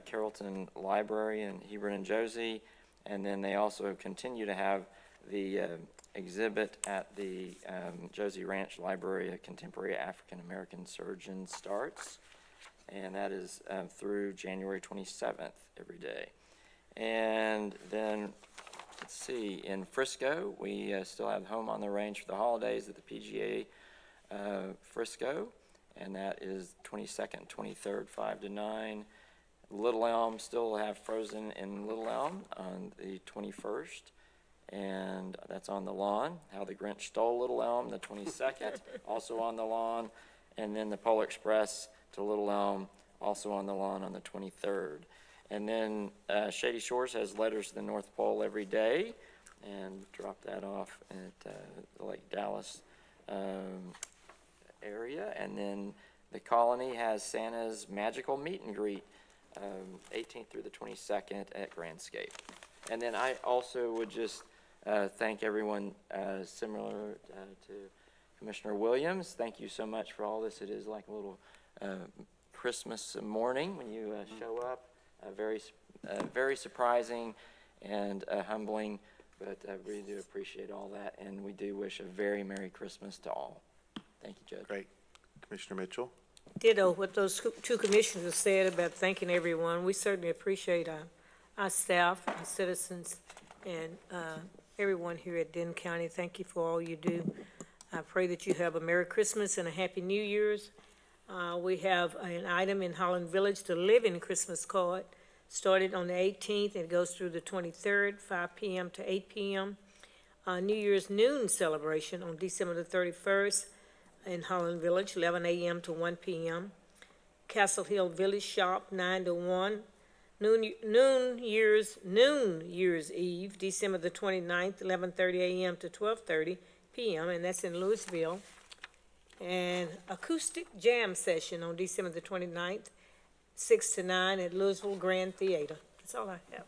Carrollton Library in Hebron and Josie. And then they also continue to have the exhibit at the Josie Ranch Library, a Contemporary African American Surgeon starts. And that is through January 27th every day. And then, let's see, in Frisco, we still have Home on the Range for the holidays at the PGA Frisco, and that is 22nd, 23rd, 5 to 9. Little Elm still have Frozen in Little Elm on the 21st, and that's on the lawn. How the Grinch Stole Little Elm, the 22nd, also on the lawn, and then the Polar Express to Little Elm, also on the lawn on the 23rd. And then Shady Shores has Letters to the North Pole every day, and drop that off at the Lake Dallas area. And then the Colony has Santa's Magical Meet and Greet, 18th through the 22nd at Grandscape. And then I also would just thank everyone similar to Commissioner Williams. Thank you so much for all this. It is like a little Christmas morning when you show up. Very surprising and humbling, but I really do appreciate all that, and we do wish a very Merry Christmas to all. Thank you, Judge. Great. Commissioner Mitchell? Ditto what those two commissioners said about thanking everyone. We certainly appreciate our staff, our citizens, and everyone here at Denton County. Thank you for all you do. I pray that you have a Merry Christmas and a Happy New Year's. We have an item in Holland Village, the Living Christmas Card, started on the 18th. It goes through the 23rd, 5 p.m. to 8 p.m. New Year's noon celebration on December the 31st in Holland Village, 11 a.m. to 1 p.m. Castle Hill Village Shop, 9 to 1. Noon Year's Eve, December the 29th, 11:30 a.m. to 12:30 p.m., and that's in Louisville. And acoustic jam session on December the 29th, 6 to 9 at Louisville Grand Theater. That's all I have.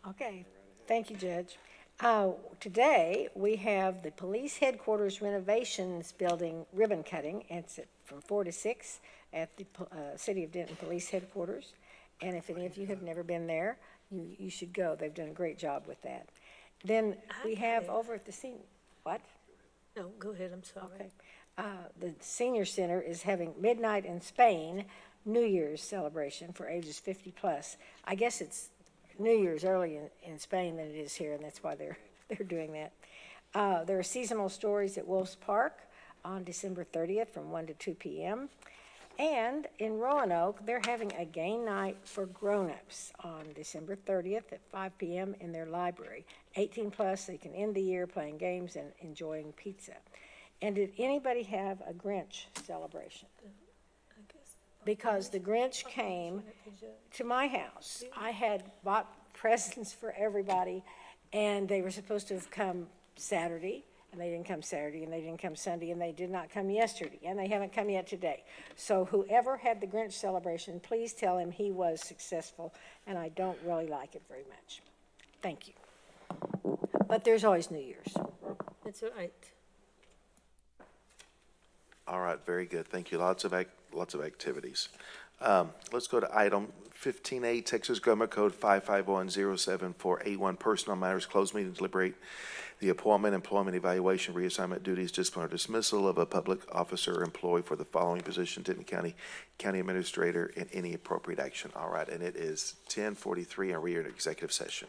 Okay, thank you, Judge. Today, we have the police headquarters renovations building ribbon cutting. It's from 4 to 6 at the City of Denton Police Headquarters. And if any of you have never been there, you should go. They've done a great job with that. Then we have over at the senior, what? No, go ahead, I'm sorry. Okay. The Senior Center is having Midnight in Spain New Year's celebration for ages 50 plus. I guess it's New Year's early in Spain than it is here, and that's why they're doing that. There are seasonal stories at Wolf's Park on December 30th from 1 to 2 p.m. And in Roanoke, they're having a game night for grown-ups on December 30th at 5 p.m. in their library. 18 plus, they can end the year playing games and enjoying pizza. And did anybody have a Grinch celebration? Because the Grinch came to my house. I had bought presents for everybody, and they were supposed to have come Saturday, and they didn't come Saturday, and they didn't come Sunday, and they did not come yesterday, and they haven't come yet today. So whoever had the Grinch celebration, please tell him he was successful, and I don't really like it very much. Thank you. But there's always New Year's. That's right. All right, very good. Thank you. Lots of activities. Let's go to item 15A, Texas Government Code 5510748, Personal Matters, closed meeting to deliberate the appointment, employment, evaluation, reassignment duties, discipline, or dismissal of a public officer or employee for the following position: Denton County Administrator, and any appropriate action. All right, and it is 10:43, and we are in executive session.